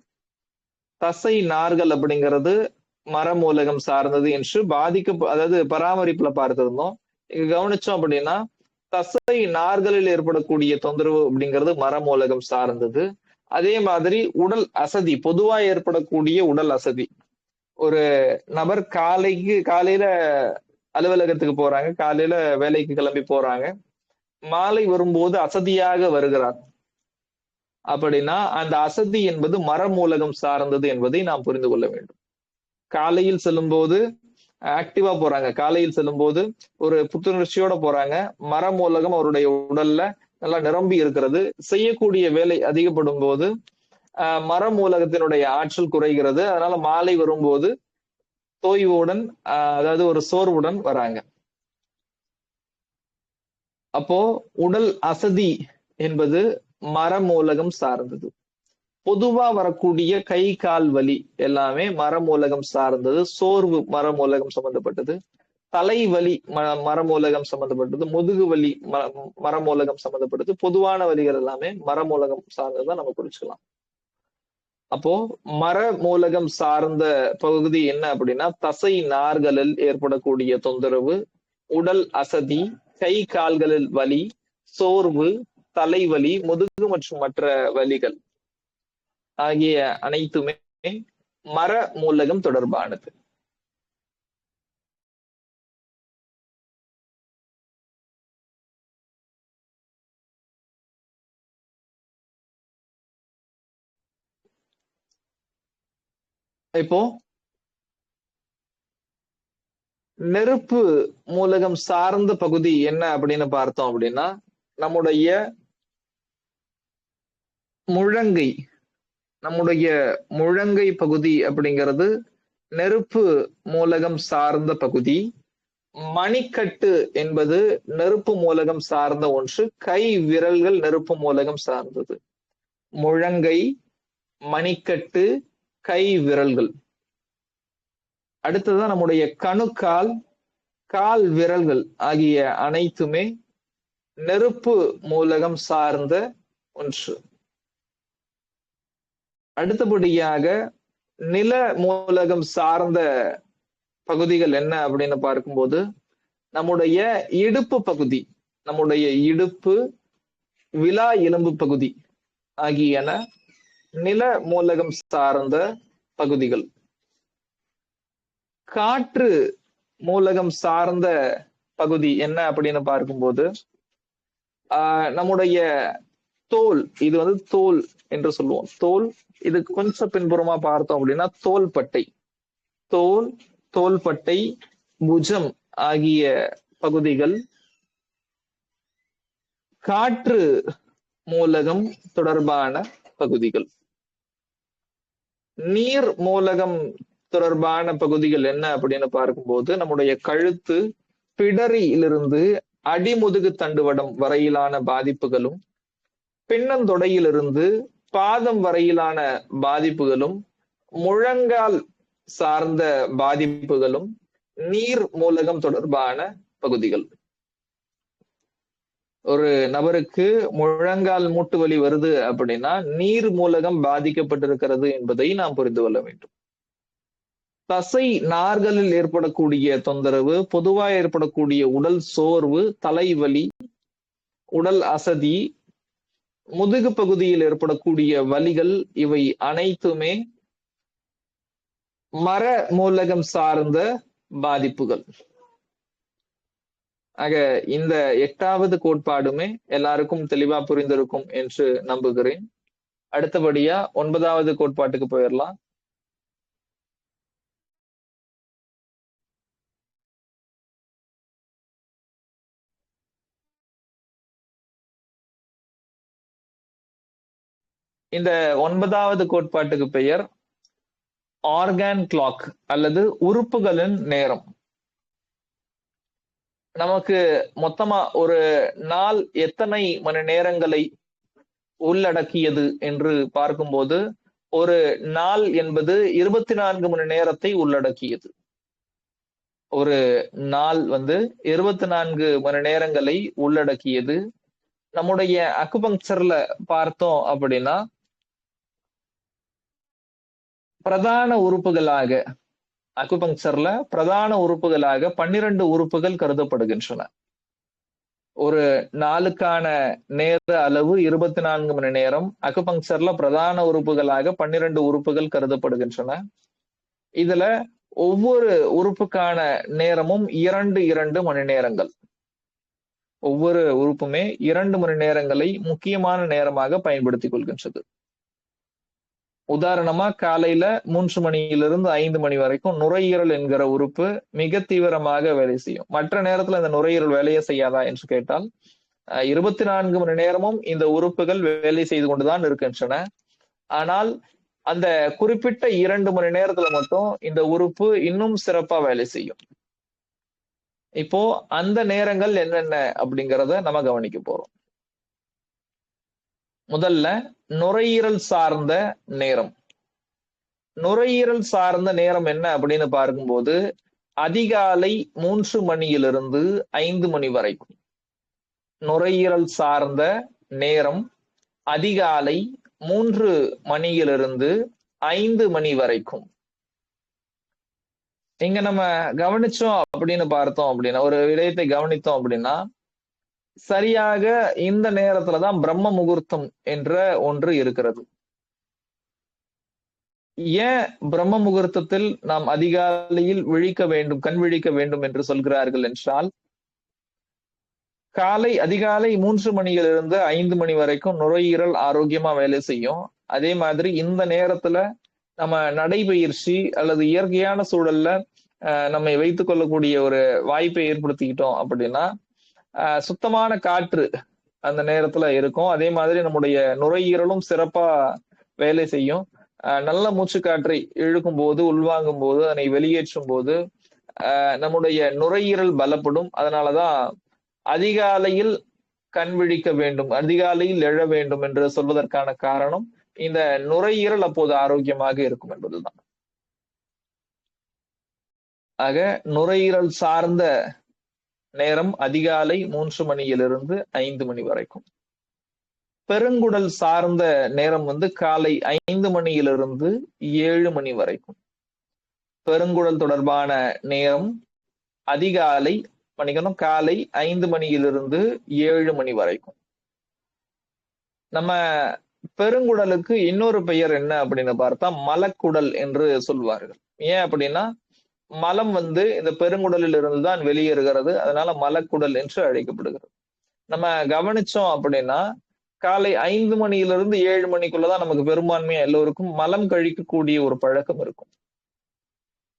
தசை நார்கள் அப்படிங்கிறது மர மூலகம் சார்ந்தது என்று அதாவது பராமரிப்புல பார்த்திருந்தோம். இங்க கவனிச்சோம் அப்படின்னா தசை நார்களில் ஏற்படக்கூடிய தொந்தரவு அப்படிங்கிறது மர மூலகம் சார்ந்தது. அதே மாதிரி உடல் அசதி, பொதுவா ஏற்படக்கூடிய உடல் அசதி. ஒரு நபர் காலையில அலுவலகத்துக்கு போறாங்க, காலையில வேலைக்கு கிளம்பி போறாங்க, மாலை வரும்போது அசதியாக வருகிறார் அப்படின்னா அந்த அசதி என்பது மர மூலகம் சார்ந்தது என்பதை நாம் புரிந்து கொள்ள வேண்டும். காலையில் செல்லும் போது ஆக்டிவா போறாங்க, காலையில் செல்லும் போது ஒரு புத்துணர்ச்சியோட போறாங்க, மர மூலகம் அவருடைய உடல்ல நல்லா நிரம்பி இருக்கிறது. செய்யக்கூடிய வேலை அதிகப்படும் போது மர மூலகத்தினுடைய ஆற்றல் குறைகிறது. அதனால மாலை வரும்போது தோய்வுடன், அதாவது ஒரு சோர்வுடன் வராங்க. அப்போ உடல் அசதி என்பது மர மூலகம் சார்ந்தது. பொதுவா வரக்கூடிய கை கால் வலி எல்லாமே மர மூலகம் சார்ந்தது. சோர்வு மர மூலகம் சம்பந்தப்பட்டது. தலைவலி மர மூலகம் சம்பந்தப்பட்டது. முதுகு வலி மர மூலகம் சம்பந்தப்பட்டது. பொதுவான வலிகள் எல்லாமே மர மூலகம் சார்ந்ததுதான் நம்ம குறிச்சுக்கலாம். அப்போ மர மூலகம் சார்ந்த பகுதி என்ன அப்படின்னா தசை நார்களில் ஏற்படக்கூடிய தொந்தரவு, உடல் அசதி, கை கால்களில் வலி, சோர்வு, தலைவலி, முதுகு மற்றும் மற்ற வலிகள் ஆகிய அனைத்துமே மர மூலகம் தொடர்பானது. இப்போ நெருப்பு மூலகம் சார்ந்த பகுதி என்ன அப்படின்னு பார்த்தோம் அப்படின்னா நம்முடைய முழங்கை, நம்முடைய முழங்கை பகுதி அப்படிங்கிறது நெருப்பு மூலகம் சார்ந்த பகுதி. மணிக்கட்டு என்பது நெருப்பு மூலகம் சார்ந்த ஒன்று. கை விரல்கள் நெருப்பு மூலகம் சார்ந்தது. முழங்கை, மணிக்கட்டு, கை விரல்கள். அடுத்ததான் நம்முடைய கணுக்கால், கால் விரல்கள் ஆகிய அனைத்துமே நெருப்பு மூலகம் சார்ந்த ஒன்று. அடுத்தபடியாக நில மூலகம் சார்ந்த பகுதிகள் என்ன அப்படின்னு பார்க்கும்போது நம்முடைய இடுப்பு பகுதி, நம்முடைய இடுப்பு, விலா எலும்பு பகுதி ஆகியன நில மூலகம் சார்ந்த பகுதிகள். காற்று மூலகம் சார்ந்த பகுதி என்ன அப்படின்னு பார்க்கும்போது நம்முடைய தோல், இது வந்து தோல் என்று சொல்லுவோம். தோல், இது கொஞ்சம் பின்புறமா பார்த்தோம் அப்படின்னா தோள்பட்டை, தோல், தோள்பட்டை, புஜம் ஆகிய பகுதிகள் காற்று மூலகம் தொடர்பான பகுதிகள். நீர் மூலகம் தொடர்பான பகுதிகள் என்ன அப்படின்னு பார்க்கும்போது நம்முடைய கழுத்து, பிடரியிலிருந்து அடிமுதுகு தண்டுவடம் வரையிலான பாதிப்புகளும், பின்னந்தொடையிலிருந்து பாதம் வரையிலான பாதிப்புகளும், முழங்கால் சார்ந்த பாதிப்புகளும் நீர் மூலகம் தொடர்பான பகுதிகள். ஒரு நபருக்கு முழங்கால் மூட்டு வலி வருது அப்படின்னா நீர் மூலகம் பாதிக்கப்பட்டிருக்கிறது என்பதை நாம் புரிந்து கொள்ள வேண்டும். தசை நார்களில் ஏற்படக்கூடிய தொந்தரவு, பொதுவாக ஏற்படக்கூடிய உடல் சோர்வு, தலைவலி, உடல் அசதி, முதுகு பகுதியில் ஏற்படக்கூடிய வலிகள், இவை அனைத்துமே மர மூலகம் சார்ந்த பாதிப்புகள். ஆக இந்த 8வது கோட்பாடுமே எல்லாருக்கும் தெளிவா புரிந்திருக்கும் என்று நம்புகிறேன். அடுத்தபடியா 9வது கோட்பாட்டுக்கு போயிடலாம். இந்த 9வது கோட்பாட்டுக்கு பெயர் ஆர்கான் கிளாக் அல்லது உறுப்புகளின் நேரம். நமக்கு மொத்தமா ஒரு நாள் எத்தனை மணி நேரங்களை உள்ளடக்கியது என்று பார்க்கும்போது ஒரு நாள் என்பது 24 மணி நேரத்தை உள்ளடக்கியது. ஒரு நாள் 24 மணி நேரங்களை உள்ளடக்கியது. நம்முடைய அக்குபங்க்சர்ல பார்த்தோம் அப்படின்னா பிரதான உறுப்புகளாக, அக்குபங்க்சர்ல பிரதான உறுப்புகளாக 12 உறுப்புகள் கருதப்படுகின்றன. ஒரு நாளுக்கான நேர அளவு 24 மணி நேரம். அக்குபங்க்சர்ல பிரதான உறுப்புகளாக 12 உறுப்புகள் கருதப்படுகின்றன. இதுல ஒவ்வொரு உறுப்புக்கான நேரமும் 2 மணி நேரங்கள். ஒவ்வொரு உறுப்புமே 2 மணி நேரங்களை முக்கியமான நேரமாக பயன்படுத்திக் கொள்கின்றது. உதாரணமா காலையில 3 மணியிலிருந்து 5 மணி வரைக்கும் நுரையீரல் என்கிற உறுப்பு மிக தீவிரமாக வேலை செய்யும். மற்ற நேரத்துல இந்த நுரையீரல் வேலையை செய்யாதா என்று கேட்டால் 24 மணி நேரமும் இந்த உறுப்புகள் வேலை செய்து கொண்டுதான் இருக்கின்றன. ஆனால் அந்த குறிப்பிட்ட 2 மணி நேரத்துல மட்டும் இந்த உறுப்பு இன்னும் சிறப்பா வேலை செய்யும். இப்போ அந்த நேரங்கள் என்னென்ன அப்படிங்கிறத நம்ம கவனிக்க போறோம். முதல்ல நுரையீரல் சார்ந்த நேரம். நுரையீரல் சார்ந்த நேரம் என்ன அப்படின்னு பார்க்கும்போது அதிகாலை 3 மணியிலிருந்து 5 மணி வரைக்கும். நுரையீரல் சார்ந்த நேரம் அதிகாலை 3 மணியிலிருந்து 5 மணி வரைக்கும். இங்க நம்ம கவனிச்சோம் அப்படின்னு பார்த்தோம் அப்படின்னா, ஒரு விடயத்தை கவனித்தோம் அப்படின்னா, சரியாக இந்த நேரத்துலதான் பிரம்ம முகூர்த்தம் என்ற ஒன்று இருக்கிறது. ஏன் பிரம்ம முகூர்த்தத்தில் நாம் அதிகாலையில் விழிக்க வேண்டும், கண் விழிக்க வேண்டும் என்று சொல்கிறார்கள் என்றால், அதிகாலை 3 மணியிலிருந்து 5 மணி வரைக்கும் நுரையீரல் ஆரோக்கியமா வேலை செய்யும். அதே மாதிரி இந்த நேரத்துல நம்ம நடைபயிற்சி அல்லது இயற்கையான சூழல்ல நம்மை வைத்துக் கொள்ளக்கூடிய ஒரு வாய்ப்பை ஏற்படுத்திக்கிட்டோம் அப்படின்னா சுத்தமான காற்று அந்த நேரத்துல இருக்கும். அதே மாதிரி நம்முடைய நுரையீரலும் சிறப்பா வேலை செய்யும். நல்ல மூச்சு காற்றை இழுக்கும் போது, உள்வாங்கும் போது, அதனை வெளியேற்றும் போது நம்முடைய நுரையீரல் பலப்படும். அதனாலதான் அதிகாலையில் கண் விழிக்க வேண்டும், அதிகாலையில் எழ வேண்டும் என்று சொல்வதற்கான காரணம் இந்த நுரையீரல் அப்போது ஆரோக்கியமாக இருக்கும் என்பதுதான். ஆக நுரையீரல் சார்ந்த நேரம் அதிகாலை 3 மணியிலிருந்து 5 மணி வரைக்கும். பெருங்குடல் சார்ந்த நேரம் காலை 5 மணியிலிருந்து 7 மணி வரைக்கும். பெருங்குடல் தொடர்பான நேரம் அதிகாலை காலை 5 மணியிலிருந்து 7 மணி வரைக்கும். நம்ம பெருங்குடலுக்கு இன்னொரு பெயர் என்ன அப்படின்னு பார்த்தா மலக்குடல் என்று சொல்வார்கள். ஏன் அப்படின்னா மலம் இந்த பெருங்குடலில் இருந்து தான் வெளியேறுகிறது. அதனால மலக்குடல் என்று அழைக்கப்படுகிறது. நம்ம கவனிச்சோம் அப்படின்னா காலை 5 மணியிலிருந்து 7 மணிக்குள்ளதான் நமக்கு பெரும்பான்மையா எல்லோருக்கும் மலம் கழிக்கக்கூடிய ஒரு பழக்கம் இருக்கும்.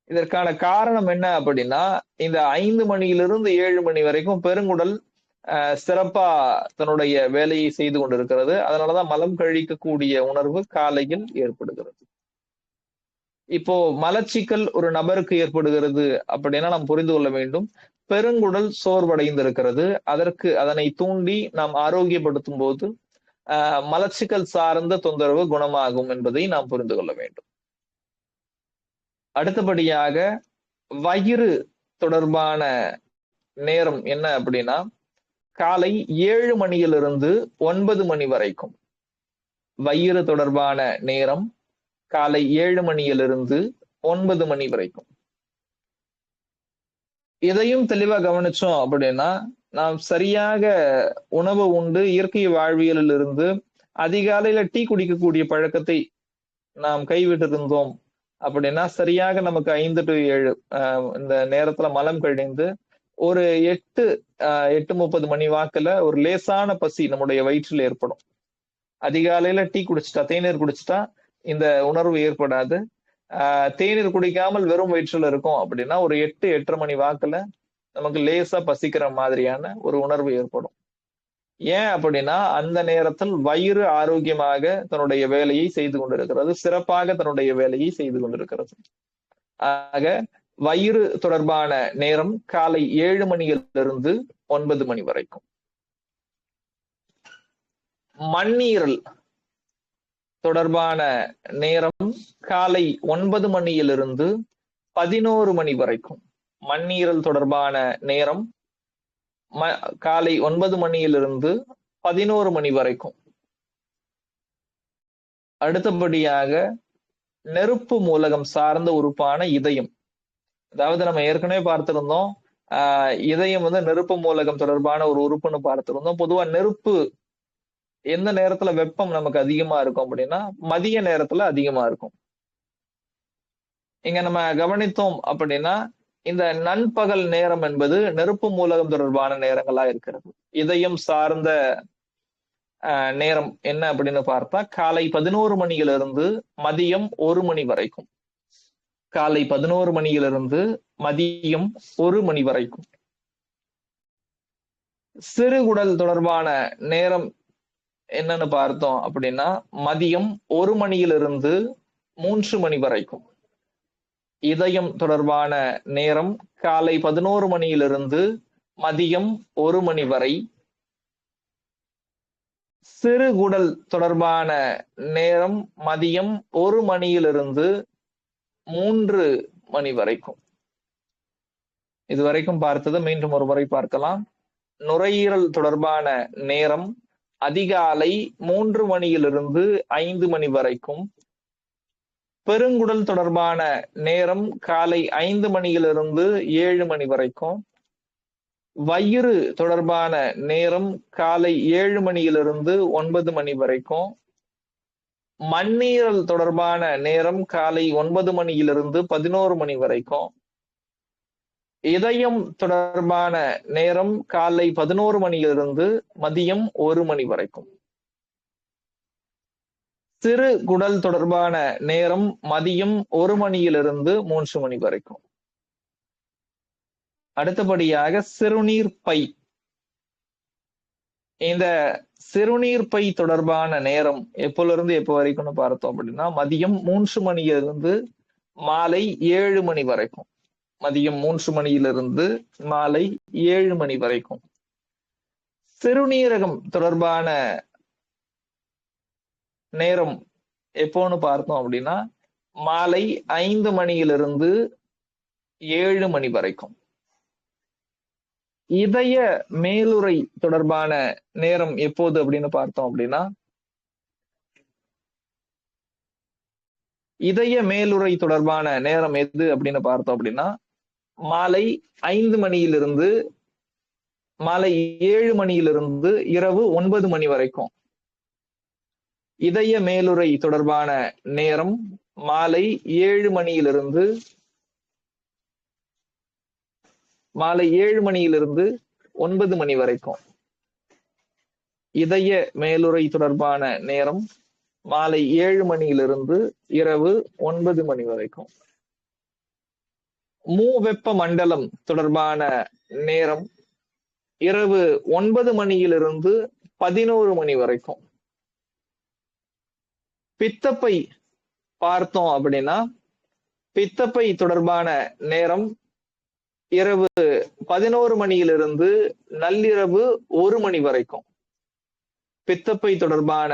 இதற்கான காரணம் என்ன அப்படின்னா இந்த 5 மணியிலிருந்து 7 மணி வரைக்கும் பெருங்குடல் சிறப்பா தன்னுடைய வேலையை செய்து கொண்டிருக்கிறது. அதனாலதான் மலம் கழிக்கக்கூடிய உணர்வு காலையில் ஏற்படுகிறது. இப்போ மலச்சிக்கல் ஒரு நபருக்கு ஏற்படுகிறது அப்படின்னா நாம் புரிந்து கொள்ள வேண்டும், பெருங்குடல் சோர்வடைந்திருக்கிறது. அதனை தூண்டி நாம் ஆரோக்கியப்படுத்தும் போது மலச்சிக்கல் சார்ந்த தொந்தரவு குணமாகும் என்பதை நாம் புரிந்து கொள்ள வேண்டும். அடுத்தபடியாக வயிறு தொடர்பான நேரம் என்ன அப்படின்னா காலை 7 மணியிலிருந்து 9 மணி வரைக்கும். வயிறு தொடர்பான நேரம் காலை 7 மணியிலிருந்து 9 மணி வரைக்கும். இதையும் தெளிவா கவனிச்சோம் அப்படின்னா நாம் சரியாக உணவு உண்டு இயற்கை வாழ்வியலில் இருந்து அதிகாலையில டீ குடிக்கக்கூடிய பழக்கத்தை நாம் கைவிட்டிருந்தோம் அப்படின்னா சரியாக நமக்கு 5 to 7 இந்த நேரத்துல மலம் கழிந்து ஒரு 8:30 மணி வாக்குல ஒரு லேசான பசி நம்முடைய வயிற்றில் ஏற்படும். அதிகாலையில டீ குடிச்சிட்டா, தேநீர் குடிச்சிட்டா இந்த உணர்வு ஏற்படாது. தேநீர் குடிக்காமல் வெறும் வயிற்றுல இருக்கும் அப்படின்னா ஒரு 8-8:30 மணி வாக்குல நமக்கு லேசா பசிக்கிற மாதிரியான ஒரு உணர்வு ஏற்படும். ஏன் அப்படின்னா அந்த நேரத்தில் வயிறு ஆரோக்கியமாக தன்னுடைய வேலையை செய்து கொண்டிருக்கிறது, சிறப்பாக தன்னுடைய வேலையை செய்து கொண்டிருக்கிறது. ஆக வயிறு தொடர்பான நேரம் காலை 7 மணியிலிருந்து 9 மணி வரைக்கும். மண்ணீரல் தொடர்பான நேரம் காலை 9 மணியிலிருந்து 11 மணி வரைக்கும். மண்ணீரல் தொடர்பான நேரம் காலை 9 மணியிலிருந்து 11 மணி வரைக்கும். அடுத்தபடியாக நெருப்பு மூலகம் சார்ந்த உறுப்பான இதயம். அதாவது நம்ம ஏற்கனவே பார்த்திருந்தோம், இதயம் நெருப்பு மூலகம் தொடர்பான ஒரு உறுப்புன்னு பார்த்திருந்தோம். பொதுவா நெருப்பு எந்த நேரத்துல வெப்பம் நமக்கு அதிகமா இருக்கும் அப்படின்னா மதிய நேரத்துல அதிகமா இருக்கும். இங்க நம்ம கவனித்தோம் அப்படின்னா இந்த நண்பகல் நேரம் என்பது நெருப்பு மூலகம் தொடர்பான நேரங்களா இருக்கிறது. இதயம் சார்ந்த நேரம் என்ன அப்படின்னு பார்த்தா காலை 11 மணியிலிருந்து மதியம் 1 மணி வரைக்கும். காலை 11 மணியிலிருந்து மதியம் 1 மணி வரைக்கும். சிறுகுடல் தொடர்பான நேரம் என்னன்னு பார்த்தோம் அப்படின்னா மதியம் 1 மணியிலிருந்து 3 மணி வரைக்கும். இதயம் தொடர்பான நேரம் காலை 11 மணியிலிருந்து மதியம் 1 மணி வரை. சிறுகுடல் தொடர்பான நேரம் மதியம் 1 மணியிலிருந்து 3 மணி வரைக்கும். இதுவரைக்கும் பார்த்தது மீண்டும் ஒரு முறை பார்க்கலாம். நுரையீரல் தொடர்பான நேரம் அதிகாலை 3 மணியிலிருந்து 5 மணி வரைக்கும். பெருங்குடல் தொடர்பான நேரம் காலை 5 மணியிலிருந்து 7 மணி வரைக்கும். வயிறு தொடர்பான நேரம் காலை 7 மணியிலிருந்து 9 மணி வரைக்கும். மண்ணீரல் தொடர்பான நேரம் காலை 9 மணியிலிருந்து 11 மணி வரைக்கும். இதயம் தொடர்பான நேரம் காலை 11 மணியிலிருந்து மதியம் 1 மணி வரைக்கும். சிறு குடல் தொடர்பான நேரம் மதியம் 1 மணியிலிருந்து 3 மணி வரைக்கும். அடுத்தபடியாக சிறுநீர் பை. இந்த சிறுநீர் பை தொடர்பான நேரம் எப்போல இருந்து எப்போ வரைக்கும்னு பார்த்தோம் அப்படின்னா மதியம் 3 மணியிலிருந்து மாலை 7 மணி வரைக்கும். மதியம் 3 மணியிலிருந்து மாலை 7 மணி வரைக்கும். சிறுநீரகம் தொடர்பான நேரம் எப்போன்னு பார்த்தோம் அப்படின்னா மாலை 5 மணியிலிருந்து 7 மணி வரைக்கும். இதய மேலுறை தொடர்பான நேரம் எப்போது அப்படின்னு பார்த்தோம் அப்படின்னா இதய மேலுறை தொடர்பான நேரம் எது அப்படின்னு பார்த்தோம் அப்படின்னா மாலை 5 மணியிலிருந்து மாலை 7 மணியிலிருந்து இரவு 9 மணி வரைக்கும். இதய மேலுறை தொடர்பான நேரம் மாலை 7 மணியிலிருந்து 9 மணி வரைக்கும். இதய மேலுறை தொடர்பான நேரம் மாலை 7 மணியிலிருந்து இரவு 9 மணி வரைக்கும். மூவெப்ப மண்டலம் தொடர்பான நேரம் இரவு 9 மணியிலிருந்து 11 மணி வரைக்கும். பித்தப்பை பார்த்தோம் அப்படின்னா பித்தப்பை தொடர்பான நேரம் இரவு 11 மணியிலிருந்து நள்ளிரவு 1 மணி வரைக்கும். பித்தப்பை தொடர்பான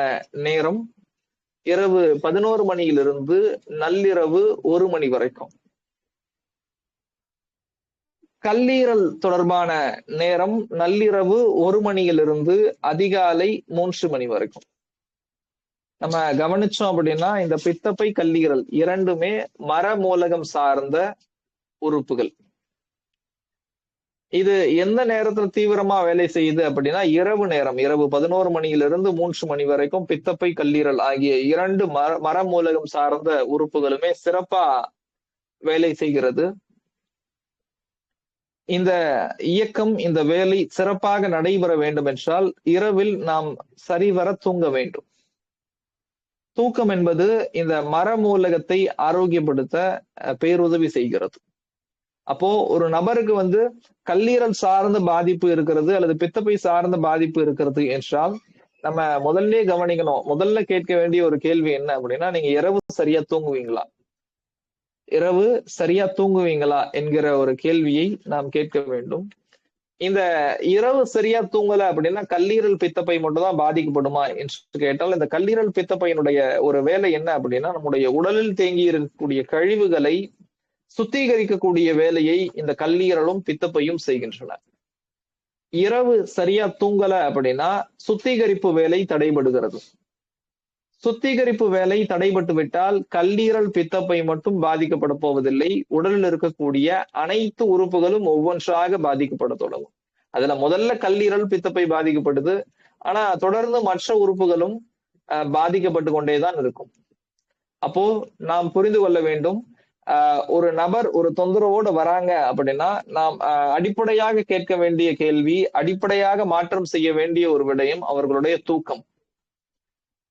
நேரம் இரவு 11 மணியிலிருந்து நள்ளிரவு 1 மணி வரைக்கும். கல்லீரல் தொடர்பான நேரம் நள்ளிரவு 1 மணியிலிருந்து அதிகாலை 3 மணி வரைக்கும். நம்ம கவனிச்சோம் அப்படின்னா இந்த பித்தப்பை கல்லீரல் இரண்டுமே மரமூலகம் சார்ந்த உறுப்புகள். இது எந்த நேரத்துல தீவிரமா வேலை செய்யுது அப்படின்னா இரவு நேரம், இரவு 11 மணியிலிருந்து 3 மணி வரைக்கும் பித்தப்பை கல்லீரல் ஆகிய இரண்டு மரமூலகம் சார்ந்த உறுப்புகளுமே சிறப்பா வேலை செய்கிறது. இந்த இயக்கம், இந்த வேலை சிறப்பாக நடைபெற வேண்டும் என்றால் இரவில் நாம் சரிவர தூங்க வேண்டும். தூக்கம் என்பது இந்த மரமூலகத்தை ஆரோக்கியப்படுத்த பேருதவி செய்கிறது. அப்போ ஒரு நபருக்கு கல்லீரல் சார்ந்த பாதிப்பு இருக்கிறது அல்லது பித்தப்பை சார்ந்த பாதிப்பு இருக்கிறது என்றால் நம்ம முதல்ல கவனிக்கணும். முதல்ல கேட்க வேண்டிய ஒரு கேள்வி என்ன அப்படின்னா, நீங்க இரவு சரியா தூங்குவீங்களா? இரவு சரியா தூங்குவீங்களா என்கிற ஒரு கேள்வியை நாம் கேட்க வேண்டும். இந்த இரவு சரியா தூங்கல அப்படின்னா கல்லீரல் பித்தப்பை மட்டும் தான் பாதிக்கப்படுமா என்று கேட்டால், இந்த கல்லீரல் பித்தப்பையினுடைய ஒரு வேலை என்ன அப்படின்னா, நம்முடைய உடலில் தேங்கி இருக்கக்கூடிய கழிவுகளை சுத்திகரிக்கக்கூடிய வேலையை இந்த கல்லீரலும் பித்தப்பையும் செய்கின்றன. இரவு சரியா தூங்கல அப்படின்னா சுத்திகரிப்பு வேலை தடைபடுகிறது. சுத்திகரிப்பு வேலை தடைபட்டு விட்டால் கல்லீரல் பித்தப்பை மட்டும் பாதிக்கப்பட போவதில்லை, உடலில் இருக்கக்கூடிய அனைத்து உறுப்புகளும் ஒவ்வொன்றாக பாதிக்கப்பட தொடங்கும். அதுல முதல்ல கல்லீரல் பித்தப்பை பாதிக்கப்படுது, ஆனா தொடர்ந்து மற்ற உறுப்புகளும் பாதிக்கப்பட்டு கொண்டேதான் இருக்கும். அப்போ நாம் புரிந்து கொள்ள வேண்டும், ஒரு நபர் ஒரு தொந்தரவோடு வராங்க அப்படின்னா நாம் அடிப்படையாக கேட்க வேண்டிய கேள்வி, அடிப்படையாக மாற்றம் செய்ய வேண்டிய ஒரு விடயம் அவர்களுடைய தூக்கம்.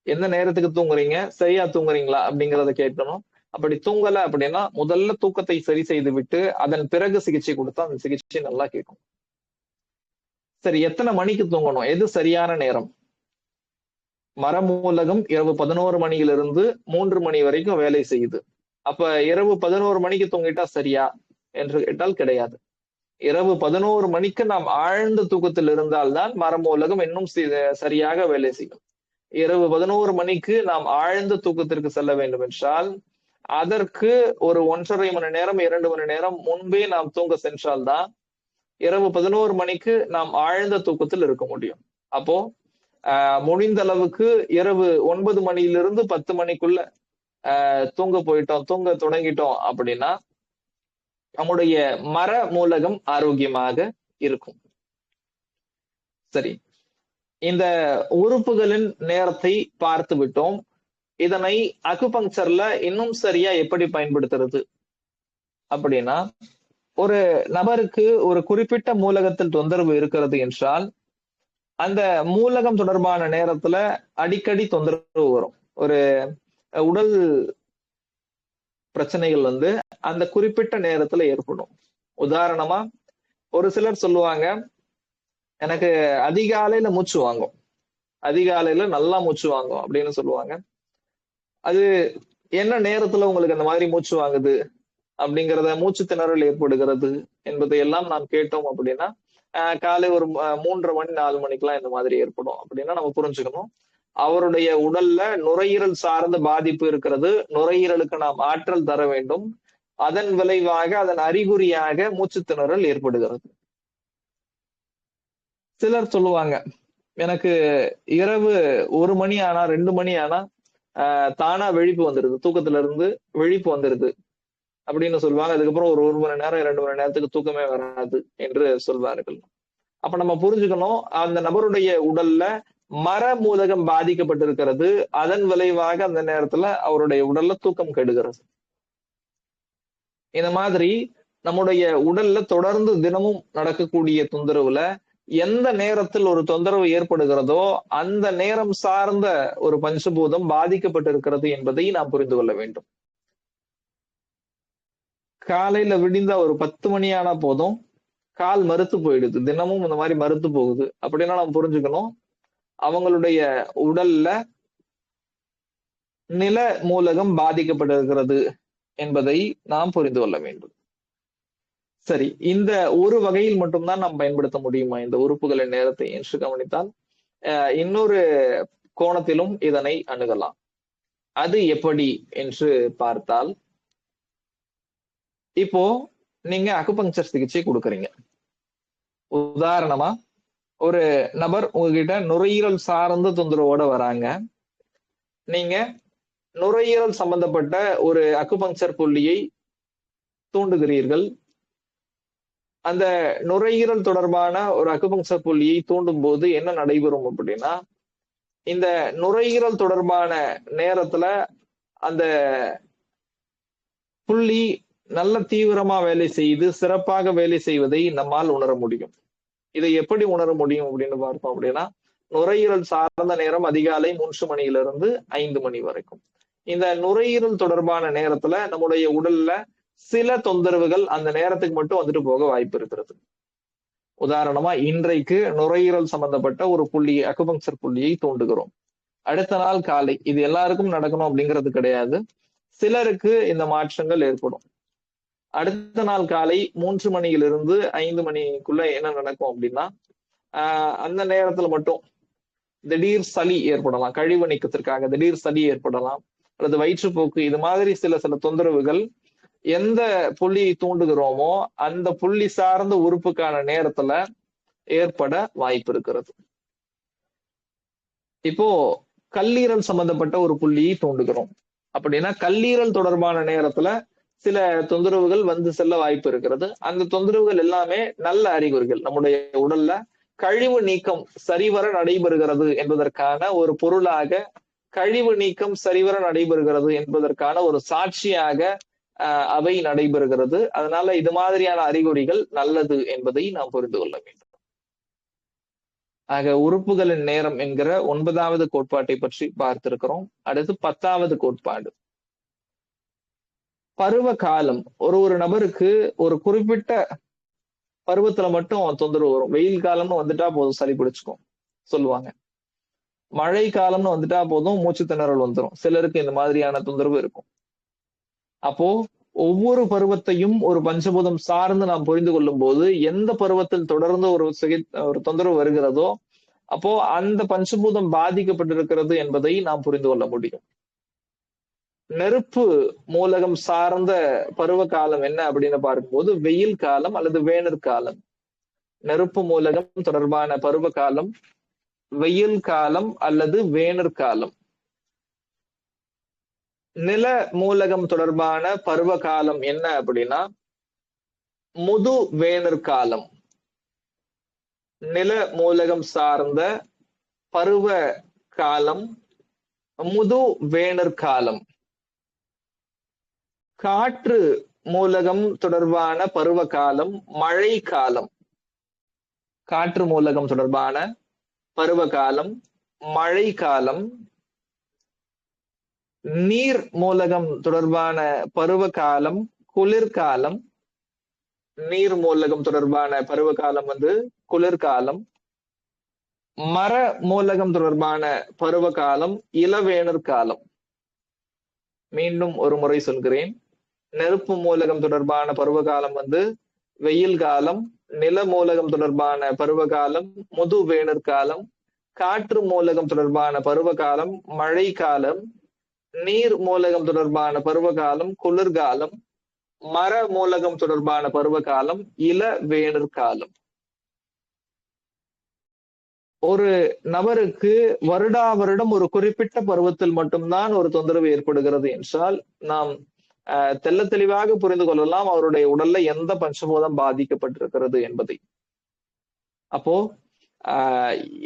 எந்த நேரத்துக்கு தூங்குறீங்க, சரியா தூங்குறீங்களா அப்படிங்கிறத கேட்கணும். அப்படி தூங்கல அப்படின்னா முதல்ல தூக்கத்தை சரி செய்து விட்டு அதன் பிறகு சிகிச்சை கொடுத்தா அந்த சிகிச்சை நல்லா கேட்கும். சரி, எத்தனை மணிக்கு தூங்கணும், எது சரியான நேரம்? மரமூலகம் இரவு 11 மணியிலிருந்து 3 மணி வரைக்கும் வேலை செய்யுது. அப்ப இரவு 11 மணிக்கு தூங்கிட்டா சரியா என்று கேட்டால் கிடையாது. இரவு 11 மணிக்கு நாம் ஆழ்ந்த தூக்கத்தில் இருந்தால்தான் மரமூலகம் இன்னும் சரியாக வேலை செய்யும். இரவு 11 மணிக்கு நாம் ஆழ்ந்த தூக்கத்திற்கு செல்ல வேண்டும் என்றால் அதற்கு ஒரு 1.5 மணி நேரம் 2 மணி நேரம் முன்பே நாம் தூங்க சென்றால்தான் இரவு 11 மணிக்கு நாம் ஆழ்ந்த தூக்கத்தில் இருக்க முடியும். அப்போ முடிந்த அளவுக்கு இரவு 9 மணியிலிருந்து 10 மணிக்குள்ள தூங்க தொடங்கிட்டோம் அப்படின்னா நம்முடைய மரமூலகம் ஆரோக்கியமாக இருக்கும். சரி, இந்த உறுப்புகளின் நேரத்தை பார்த்து விட்டோம். இதனை அக்குபங்சர்ல இன்னும் சரியா எப்படி பயன்படுத்துறது அப்படின்னா, ஒரு நபருக்கு ஒரு குறிப்பிட்ட மூலகத்தில் தொந்தரவு இருக்கிறது என்றால் அந்த மூலகம் தொடர்பான நேரத்துல அடிக்கடி தொந்தரவு வரும். ஒரு உடல் பிரச்சனைகள் அந்த குறிப்பிட்ட நேரத்துல ஏற்படும். உதாரணமா ஒரு சிலர் சொல்லுவாங்க, எனக்கு அதிகாலையில மூச்சு வாங்கும், அதிகாலையில நல்லா மூச்சு வாங்கும் அப்படின்னு சொல்லுவாங்க. அது என்ன நேரத்துல உங்களுக்கு அந்த மாதிரி மூச்சு வாங்குது அப்படிங்கிறத, மூச்சு திணறல் ஏற்படுகிறது என்பதை எல்லாம் நாம் கேட்டோம் அப்படின்னா, காலை ஒரு 3:30 மணி 4 மணிக்கெல்லாம் இந்த மாதிரி ஏற்படும் அப்படின்னா நம்ம புரிஞ்சுக்கணும், அவருடைய உடல்ல நுரையீரல் சார்ந்த பாதிப்பு இருக்கிறது. நுரையீரலுக்கு நாம் ஆற்றல் தர வேண்டும். அதன் விளைவாக, அதன் அறிகுறியாக மூச்சு திணறல் ஏற்படுகிறது. சிலர் சொல்லுவாங்க, எனக்கு இரவு 1 மணி ஆனா 2 மணி ஆனா தானா விழிப்பு வந்துருது, தூக்கத்துல இருந்து விழிப்பு வந்துருது அப்படின்னு சொல்லுவாங்க. அதுக்கப்புறம் ஒரு 1 மணி நேரம் 2 மணி நேரத்துக்கு தூக்கமே வராது என்று சொல்வார்கள். அப்ப நம்ம புரிஞ்சுக்கணும், அந்த நபருடைய உடல்ல மர மூலகம் பாதிக்கப்பட்டிருக்கிறது. அதன் விளைவாக அந்த நேரத்துல அவருடைய உடல்ல தூக்கம் கெடுகிறது. இந்த மாதிரி நம்முடைய உடல்ல தொடர்ந்து தினமும் நடக்கக்கூடிய தொந்தரவுல எந்த நேரத்தில் ஒரு தொந்தரவு ஏற்படுகிறதோ அந்த நேரம் சார்ந்த ஒரு பஞ்சபூதம் பாதிக்கப்பட்டிருக்கிறது என்பதை நாம் புரிந்து கொள்ள வேண்டும். காலையில விடிந்தா ஒரு 10 மணி ஆனா போதும், கால் மறுத்து போயிடுது, தினமும் இந்த மாதிரி மறுத்து போகுது அப்படின்னா நம்ம புரிஞ்சுக்கணும், அவங்களுடைய உடல்ல நில மூலகம் பாதிக்கப்பட்டிருக்கிறது என்பதை நாம் புரிந்து கொள்ள வேண்டும். சரி, இந்த ஒரு வகையில் மட்டும்தான் நாம் பயன்படுத்த முடியுமா இந்த உறுப்புகளின் நேரத்தை என்று கவனித்தால், இன்னொரு கோணத்திலும் இதனை அணுகலாம். அது எப்படி என்று பார்த்தால், இப்போ நீங்க அக்குபங்சர் சிகிச்சை கொடுக்குறீங்க. உதாரணமா ஒரு நபர் உங்ககிட்ட நுரையீரல் சார்ந்த தொந்தரவோட வராங்க. நீங்க நுரையீரல் சம்பந்தப்பட்ட ஒரு அக்குபங்சர் புள்ளியை தூண்டுகிறீர்கள். அந்த நுரையீரல் தொடர்பான ஒரு அக்குபங்சர் புள்ளியை தூண்டும் போது என்ன நடைபெறும் அப்படின்னா, இந்த நுரையீரல் தொடர்பான நேரத்துல அந்த புள்ளி நல்ல தீவிரமா வேலை செய்து சிறப்பாக வேலை செய்வதை நம்மால் உணர முடியும். இதை எப்படி உணர முடியும் அப்படின்னு பார்த்தோம் அப்படின்னா, நுரையீரல் சார்ந்த நேரம் அதிகாலை 3 மணியிலிருந்து 5 மணி வரைக்கும். இந்த நுரையீரல் தொடர்பான நேரத்துல நம்முடைய உடல்ல சில தொந்தரவுகள் அந்த நேரத்துக்கு மட்டும் வந்துட்டு போக வாய்ப்பு இருக்கிறது. உதாரணமா இன்றைக்கு நுரையீரல் சம்பந்தப்பட்ட ஒரு புள்ளி, அக்குபங்சர் புள்ளியை தூண்டுகிறோம். அடுத்த நாள் காலை, இது எல்லாருக்கும் நடக்கணும் அப்படிங்கிறது கிடையாது, சிலருக்கு இந்த மாற்றங்கள் ஏற்படும். அடுத்த நாள் காலை 3 மணியிலிருந்து 5 மணிக்குள்ள என்ன நடக்கும் அப்படின்னா, அந்த நேரத்துல மட்டும் திடீர் சளி ஏற்படலாம், கழிவு நீக்கத்திற்காக திடீர் சளி ஏற்படலாம், அல்லது வயிற்றுப்போக்கு, இது மாதிரி சில தொந்தரவுகள் எந்த புள்ளியை தூண்டுகிறோமோ அந்த புள்ளி சார்ந்த உறுப்புக்கான நேரத்துல ஏற்பட வாய்ப்பு இருக்கிறது. இப்போ கல்லீரல் சம்பந்தப்பட்ட ஒரு புள்ளியை தூண்டுகிறோம் அப்படின்னா, கல்லீரல் தொடர்பான நேரத்துல சில தொந்தரவுகள் வந்து செல்ல வாய்ப்பு இருக்கிறது. அந்த தொந்தரவுகள் எல்லாமே நல்ல அறிகுறிகள். நம்முடைய உடல்ல கழிவு நீக்கம் சரிவர நடைபெறுகிறது என்பதற்கான ஒரு பொருளாக, கழிவு நீக்கம் சரிவர நடைபெறுகிறது என்பதற்கான ஒரு சாட்சியாக அவை நடைபெறுகிறது. அதனால இது மாதிரியான அறிகுறிகள் நல்லது என்பதை நாம் புரிந்து கொள்ள வேண்டும். ஆக உறுப்புகளின் நேரம் என்கிற 9வது கோட்பாட்டை பற்றி பார்த்திருக்கிறோம். அடுத்து 10வது கோட்பாடு, பருவ காலம். ஒரு நபருக்கு ஒரு குறிப்பிட்ட பருவத்துல மட்டும் தொந்தரவு வரும். வெயில் காலம்னு வந்துட்டா போதும் சளி பிடிச்சுக்கும் சொல்லுவாங்க. மழை காலம்னு வந்துட்டா போதும் மூச்சு திணறல் வந்துடும். சிலருக்கு இந்த மாதிரியான தொந்தரவு இருக்கும். அப்போ ஒவ்வொரு பருவத்தையும் ஒரு பஞ்சபூதம் சார்ந்து நாம் புரிந்து கொள்ளும் போது, எந்த பருவத்தில் தொடர்ந்து ஒரு தொந்தரவு வருகிறதோ அப்போ அந்த பஞ்சபூதம் பாதிக்கப்பட்டிருக்கிறது என்பதை நாம் புரிந்து கொள்ள முடியும். நெருப்பு மூலகம் சார்ந்த பருவ காலம் என்ன அப்படின்னு பார்க்கும்போது வெயில் காலம் அல்லது வேனற் காலம். நெருப்பு மூலகம் தொடர்பான பருவ காலம் வெயில் காலம் அல்லது வேனற் காலம். நில மூலகம் தொடர்பான பருவ காலம் என்ன அப்படின்னா முது வேனற் காலம். நில மூலகம் சார்ந்த பருவ காலம் முது வேனற் காலம். காற்று மூலகம் தொடர்பான பருவ காலம் மழை காலம். காற்று மூலகம் தொடர்பான பருவ காலம் மழை காலம். நீர் மூலகம் தொடர்பான பருவ காலம் குளிர்காலம். நீர் மூலகம் தொடர்பான பருவ காலம் குளிர்காலம். மர மூலகம் தொடர்பான பருவ காலம் இளவேநற் காலம். மீண்டும் ஒரு முறை சொல்கிறேன். நெருப்பு மூலகம் தொடர்பான பருவ காலம் வெயில் காலம், நில மூலகம் தொடர்பான பருவ காலம் முது வேநற் காலம், காற்று மூலகம் தொடர்பான பருவ காலம் மழை காலம், நீர் மூலகம் தொடர்பான பருவ காலம் குளிர்காலம், மர மூலகம் தொடர்பான பருவ காலம் இள வேநற் காலம். ஒரு நபருக்கு வருடா வருடம் ஒரு குறிப்பிட்ட பருவத்தில் மட்டும்தான் ஒரு தொந்தரவு ஏற்படுகிறது என்றால் நாம் தெள்ள தெளிவாக புரிந்து கொள்ளலாம் அவருடைய உடல்ல எந்த பஞ்சபூதம் பாதிக்கப்பட்டிருக்கிறது என்பதை. அப்போ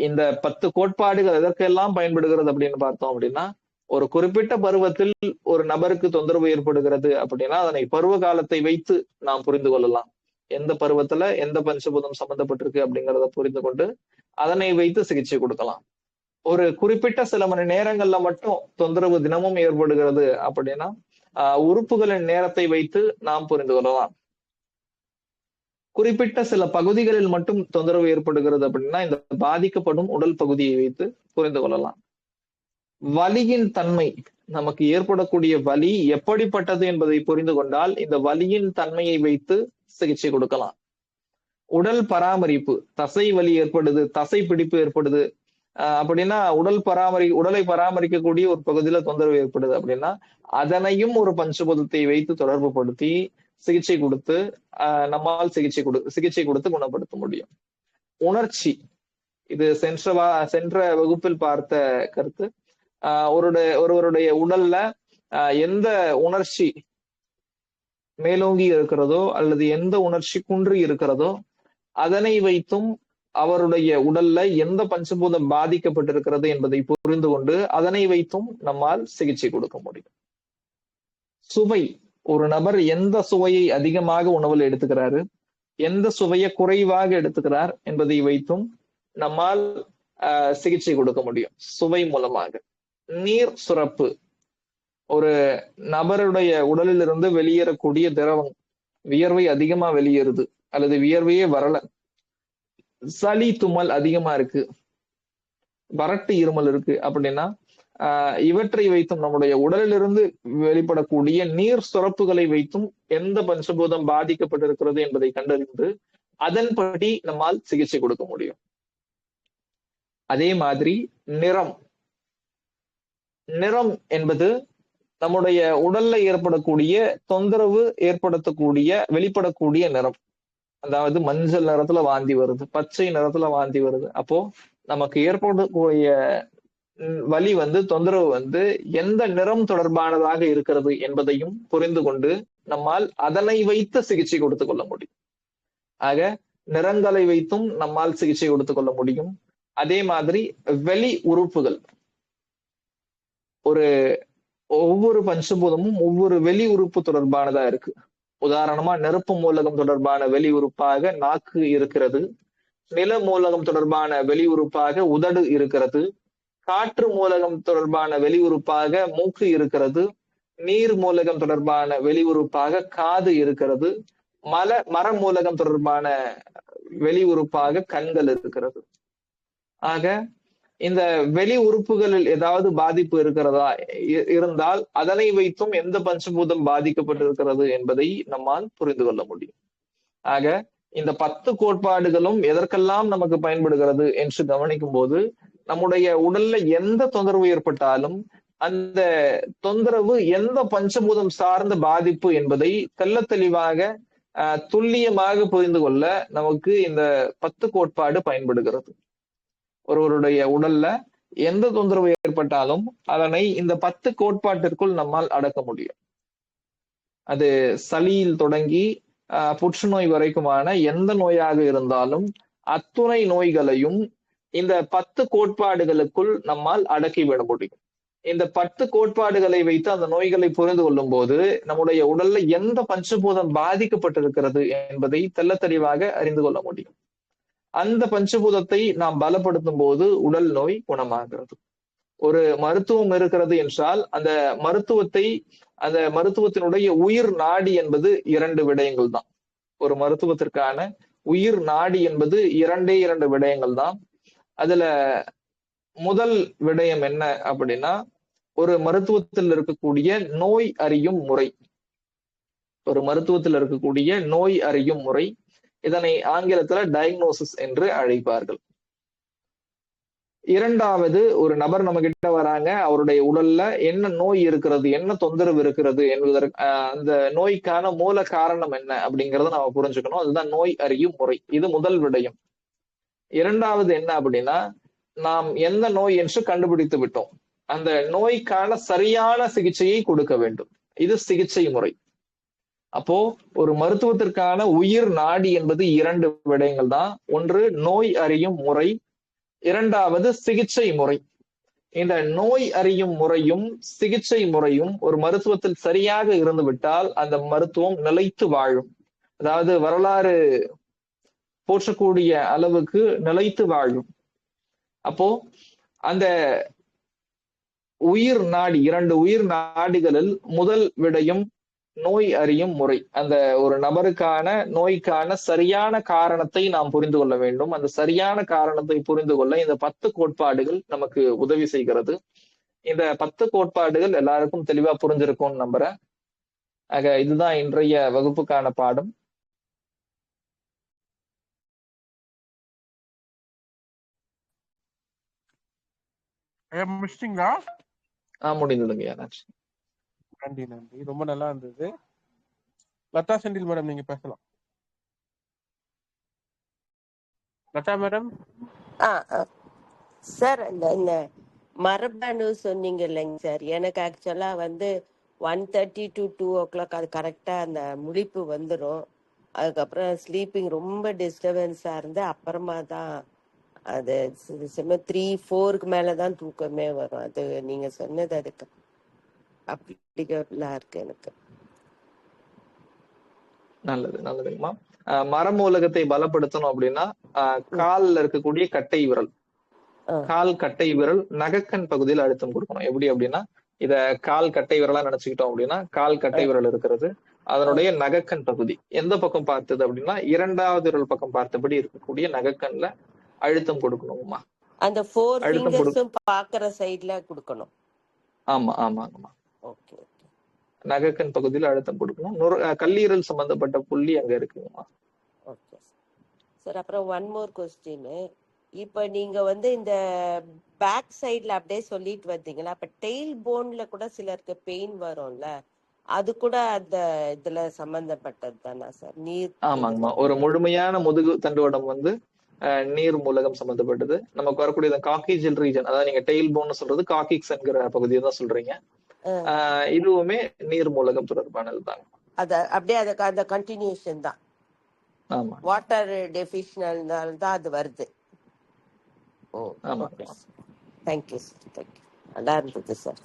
இந்த 10 கோட்பாடுகள் எதற்கெல்லாம் பயன்படுகிறது அப்படின்னு பார்த்தோம் அப்படின்னா, ஒரு குறிப்பிட்ட பருவத்தில் ஒரு நபருக்கு தொந்தரவு ஏற்படுகிறது அப்படின்னா அதனை பருவ காலத்தை வைத்து நாம் புரிந்து கொள்ளலாம். எந்த பருவத்துல எந்த பஞ்சபூதம் சம்பந்தப்பட்டிருக்கு அப்படிங்கிறத புரிந்து கொண்டு அதனை வைத்து சிகிச்சை கொடுக்கலாம். ஒரு குறிப்பிட்ட சில மணி நேரங்கள்ல மட்டும் தொந்தரவு தினமும் ஏற்படுகிறது அப்படின்னா உறுப்புகளின் நேரத்தை வைத்து நாம் புரிந்து கொள்ளலாம். குறிப்பிட்ட சில பகுதிகளில் மட்டும் தொந்தரவு ஏற்படுகிறது அப்படின்னா இந்த பாதிக்கப்படும் உடல் பகுதியை வைத்து புரிந்து கொள்ளலாம். வலியின் தன்மை, நமக்கு ஏற்படக்கூடிய வலி எப்படிப்பட்டது என்பதை புரிந்து கொண்டால் இந்த வலியின் தன்மையை வைத்து சிகிச்சை கொடுக்கலாம். உடல் பராமரிப்பு, தசை வலி ஏற்படுது, தசை பிடிப்பு ஏற்படுது அப்படின்னா உடலை பராமரிக்கக்கூடிய ஒரு பகுதியில தொந்தரவு ஏற்படுது அப்படின்னா அதனையும் ஒரு பஞ்சபூதத்தை வைத்து தொடர்பு படுத்தி சிகிச்சை கொடுத்து நம்மால் சிகிச்சை கொடுத்து குணப்படுத்த முடியும். உணர்ச்சி, இது சென்ற வகுப்பில் பார்த்த கருத்து. ஒருவருடைய உடல்ல எந்த உணர்ச்சி மேலோங்கி இருக்கிறதோ அல்லது எந்த உணர்ச்சி குன்றி இருக்கிறதோ அதனை வைத்தும் அவருடைய உடல்ல எந்த பஞ்சபூதம் பாதிக்கப்பட்டிருக்கிறது என்பதை புரிந்து கொண்டு அதனை வைத்தும் நம்மால் சிகிச்சை கொடுக்க முடியும். சுவை, ஒரு நபர் எந்த சுவையை அதிகமாக உணவில் எடுத்துக்கிறாரு, எந்த சுவையை குறைவாக எடுத்துக்கிறார் என்பதை வைத்தும் நம்மால் சிகிச்சை கொடுக்க முடியும் சுவை மூலமாக. நீர் சுரப்பு, ஒரு நபருடைய உடலில் இருந்து வெளியேறக்கூடிய திரவம், வியர்வை அதிகமா வெளியேறுது அல்லது வியர்வையே வரல, சளி தும்மல் அதிகமா இருக்கு, வறட்டு இருமல் இருக்கு அப்படின்னா இவற்றை வைத்தும் நம்முடைய உடலிலிருந்து வெளிப்படக்கூடிய நீர் சுரப்புகளை வைத்தும் எந்த பஞ்சபூதம் பாதிக்கப்பட்டிருக்கிறது என்பதை கண்டறிந்து அதன்படி நம்மால் சிகிச்சை கொடுக்க முடியும். அதே மாதிரி நிறம் என்பது நம்முடைய உடல்ல ஏற்படக்கூடிய தொந்தரவு வெளிப்படக்கூடிய நிறம். அதாவது மஞ்சள் நிறத்துல வாந்தி வருது, பச்சை நிறத்துல வாந்தி வருது. அப்போ நமக்கு ஏற்படக்கூடிய வலி தொந்தரவு எந்த நிறம் தொடர்பானதாக இருக்கிறது என்பதையும் புரிந்து கொண்டு நம்மால் அதனை வைத்து சிகிச்சை கொடுத்துக் கொள்ள முடியும். ஆக நிறங்களை வைத்தும் நம்மால் சிகிச்சை கொடுத்துக் கொள்ள முடியும். அதே மாதிரி வெளி உறுப்புகள், ஒவ்வொரு பஞ்சபூதமும் ஒவ்வொரு வெளி உறுப்பு தொடர்பானதா இருக்கு. உதாரணமா நெருப்பு மூலகம் தொடர்பான வெளி உறுப்பாக நாக்கு இருக்கிறது, நில மூலகம் தொடர்பான வெளி உறுப்பாக உதடு இருக்கிறது, காற்று மூலகம் தொடர்பான வெளி உறுப்பாக மூக்கு இருக்கிறது, நீர் மூலகம் தொடர்பான வெளி உறுப்பாக காது இருக்கிறது, மர மூலகம் தொடர்பான வெளி உறுப்பாக கண்கள் இருக்கிறது. ஆக இந்த வெளி உறுப்புகளில் ஏதாவது பாதிப்பு இருந்தால் அதனை வைத்தும் எந்த பஞ்சபூதம் பாதிக்கப்பட்டிருக்கிறது என்பதை நம்மால் புரிந்து கொள்ள முடியும். ஆக இந்த 10 கோட்பாடுகளும் எதற்கெல்லாம் நமக்கு பயன்படுகிறது என்று கவனிக்கும் போது நம்முடைய உடல்ல எந்த தொந்தரவு ஏற்பட்டாலும் அந்த தொந்தரவு எந்த பஞ்சபூதம் சார்ந்த பாதிப்பு என்பதை தெளிவாக துல்லியமாக புரிந்து கொள்ள நமக்கு இந்த 10 கோட்பாடு பயன்படுகிறது. ஒருவருடைய உடல்ல எந்த தொந்தரவு ஏற்பட்டாலும் அதனை இந்த 10 கோட்பாட்டிற்குள் நம்மால் அடக்க முடியும். அது சளியில் தொடங்கி புற்றுநோய் வரைக்குமான எந்த நோயாக இருந்தாலும் அத்துணை நோய்களையும் இந்த 10 கோட்பாடுகளுக்குள் நம்மால் அடக்கிவிட முடியும். இந்த 10 கோட்பாடுகளை வைத்து அந்த நோய்களை புரிந்து கொள்ளும் போது நம்முடைய உடல்ல எந்த பஞ்சபூதம் பாதிக்கப்பட்டிருக்கிறது என்பதை தெளிவாக அறிந்து கொள்ள முடியும். அந்த பஞ்சபூதத்தை நாம் பலப்படுத்தும் போது உடல் நோய் குணமாகிறது. ஒரு மருத்துவம் இருக்கிறது என்றால் அந்த மருத்துவத்தினுடைய உயிர் நாடி என்பது 2 விடயங்கள் தான். ஒரு மருத்துவத்திற்கான உயிர் நாடி என்பது 2 விடயங்கள் தான். அதுல முதல் விடயம் என்ன அப்படின்னா, ஒரு மருத்துவத்தில் இருக்கக்கூடிய நோய் அறியும் முறை. ஒரு மருத்துவத்தில் இருக்கக்கூடிய நோய் அறியும் முறை. இதனை ஆங்கிலத்துல டயக்னோசிஸ் என்று அழைப்பார்கள். இரண்டாவது, ஒரு நபர் நம்ம கிட்ட வராங்க, அவருடைய உடல்ல என்ன நோய் இருக்கிறது, என்ன தொந்தரவு இருக்கிறது என்பதற்கு அந்த நோய்க்கான மூல காரணம் என்ன அப்படிங்கறத நம்ம புரிஞ்சுக்கணும். அதுதான் நோய் அறியும் முறை. இது முதல் விடயம். இரண்டாவது என்ன அப்படின்னா, நாம் எந்த நோய் என்று கண்டுபிடித்து விட்டோம். அந்த நோய்க்கான சரியான சிகிச்சையை கொடுக்க வேண்டும். இது சிகிச்சை முறை. அப்போ ஒரு மருத்துவத்திற்கான உயிர் நாடி என்பது 2 விடயங்கள் தான். ஒன்று நோய் அறியும் முறை, இரண்டாவது சிகிச்சை முறை. இந்த நோய் அறியும் முறையும் சிகிச்சை முறையும் ஒரு மருத்துவத்தில் சரியாக இருந்துவிட்டால் அந்த மருத்துவம் நிலைத்து வாழும். அதாவது வரலாறு போற்றக்கூடிய அளவுக்கு நிலைத்து வாழும். அப்போ அந்த உயிர் நாடி, 2 உயிர் நாடிகளில் முதல் விடயம் நோய் அறியும் முறை. அந்த ஒரு நபருக்கான நோய்க்கான சரியான காரணத்தை நாம் புரிந்து கொள்ள வேண்டும். அந்த சரியான காரணத்தை புரிந்து கொள்ள இந்த 10 கோட்பாடுகள் நமக்கு உதவி செய்கிறது. இந்த 10 கோட்பாடுகள் எல்லாருக்கும் தெளிவா புரிஞ்சிருக்கும்னு நம்புறேன். ஆக இதுதான் இன்றைய வகுப்புக்கான பாடம். முடிச்சிட்டீங்களா? முடிந்ததுங்க. நன்றி நன்றி, ரொம்ப நல்லா இருந்தது. லதா செந்தில் மேடம், நீங்க பேசலாம். லதா மேடம். சார், இந்த மரபணு சொன்னீங்க இல்லைங்க சார், எனக்கு ஆக்சுவலா 1:30 to 2 o'clock அது கரெக்டா அந்த முழிப்பு வந்துடும். அதுக்கப்புறம் ஸ்லீப்பிங் ரொம்ப டிஸ்டர்பன்ஸா இருந்து அப்புறமா தான் அது 3-4க்கு மேலதான் தூக்கமே வரும். அது நீங்க சொன்னது அதுக்கு அப்ளிகபிளா இருக்கு எனக்கு. நல்லதுங்கம்மா. மரமூலகத்தை பலப்படுத்தணும் அப்படின்னா கால்ல இருக்கக்கூடிய கட்டை விரல், கால் கட்டை விரல் நகக்கண் பகுதியில் அழுத்தம் கொடுக்கணும். எப்படி அப்படின்னா, இத கால் கட்டை விரலா நினைச்சுக்கிட்டோம் அப்படின்னா, கால் கட்டை விரல் இருக்கிறது, அதனுடைய நகக்கண் பகுதி எந்த பக்கம் பார்த்தது அப்படின்னா 2வது விரல் பக்கம் பார்த்தபடி இருக்கக்கூடிய நகக்கண்ல அழுத்தம் கொடுக்கணும்மா. அந்த 4 ஃபிங்கர்ஸும் பாக்குற சைடுல கொடுக்கணும். ஆமாங்கம்மா. ஓகே. நகக்கண் பகுதியில் அழுத்தம் கொடுக்கணும். கல்லீரல் சம்பந்தப்பட்ட புள்ளி அங்க இருக்குங்கம்மா. Okay sir. அப்புறம் ஒன் மோர் கொஸ்டின். இப்ப நீங்க இந்த பேக் சைடுல அப்படியே சொல்லிட்டு வந்தீங்களா, அப்ப டெய்ல் போன்ல கூட சிலருக்கு பெயின் வரும்ல, அது கூட அந்த இதுல சம்பந்தப்பட்டது தானா சார்? நீர். ஆமாங்கம்மா. ஒரு முழுமையான முதுகு தண்டுவடம் நீர் மூலகம் சம்பந்தப்பட்டது. நமக்கு வரக்கூடிய காக்கிஜில் ரீஜன், அதாவது நீங்க டெய்ல் போன் சொல்றது காக்கிக்ஸ் என்கிற பகுதியை தான் சொல்றீங்க. இதுவுமே நீர் மூலகம் தொடர்பானது தான். அப்படியே அந்த கண்டினியூஷன் தான். ஆமா, வாட்டர் டெஃபிஷியன்ட்னால தான் அது வருது. ஓ, ஆமா. Thank you sir, thank you. நல்லா இருந்தது சார்.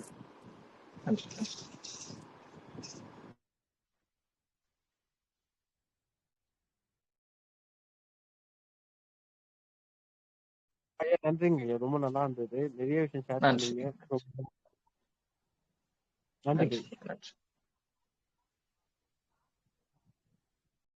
நன்றிங்க, ரொம்ப நல்லா இருந்தது. நிறைய விஷயம் ஷேர் பண்ணீங்க. நன்றி.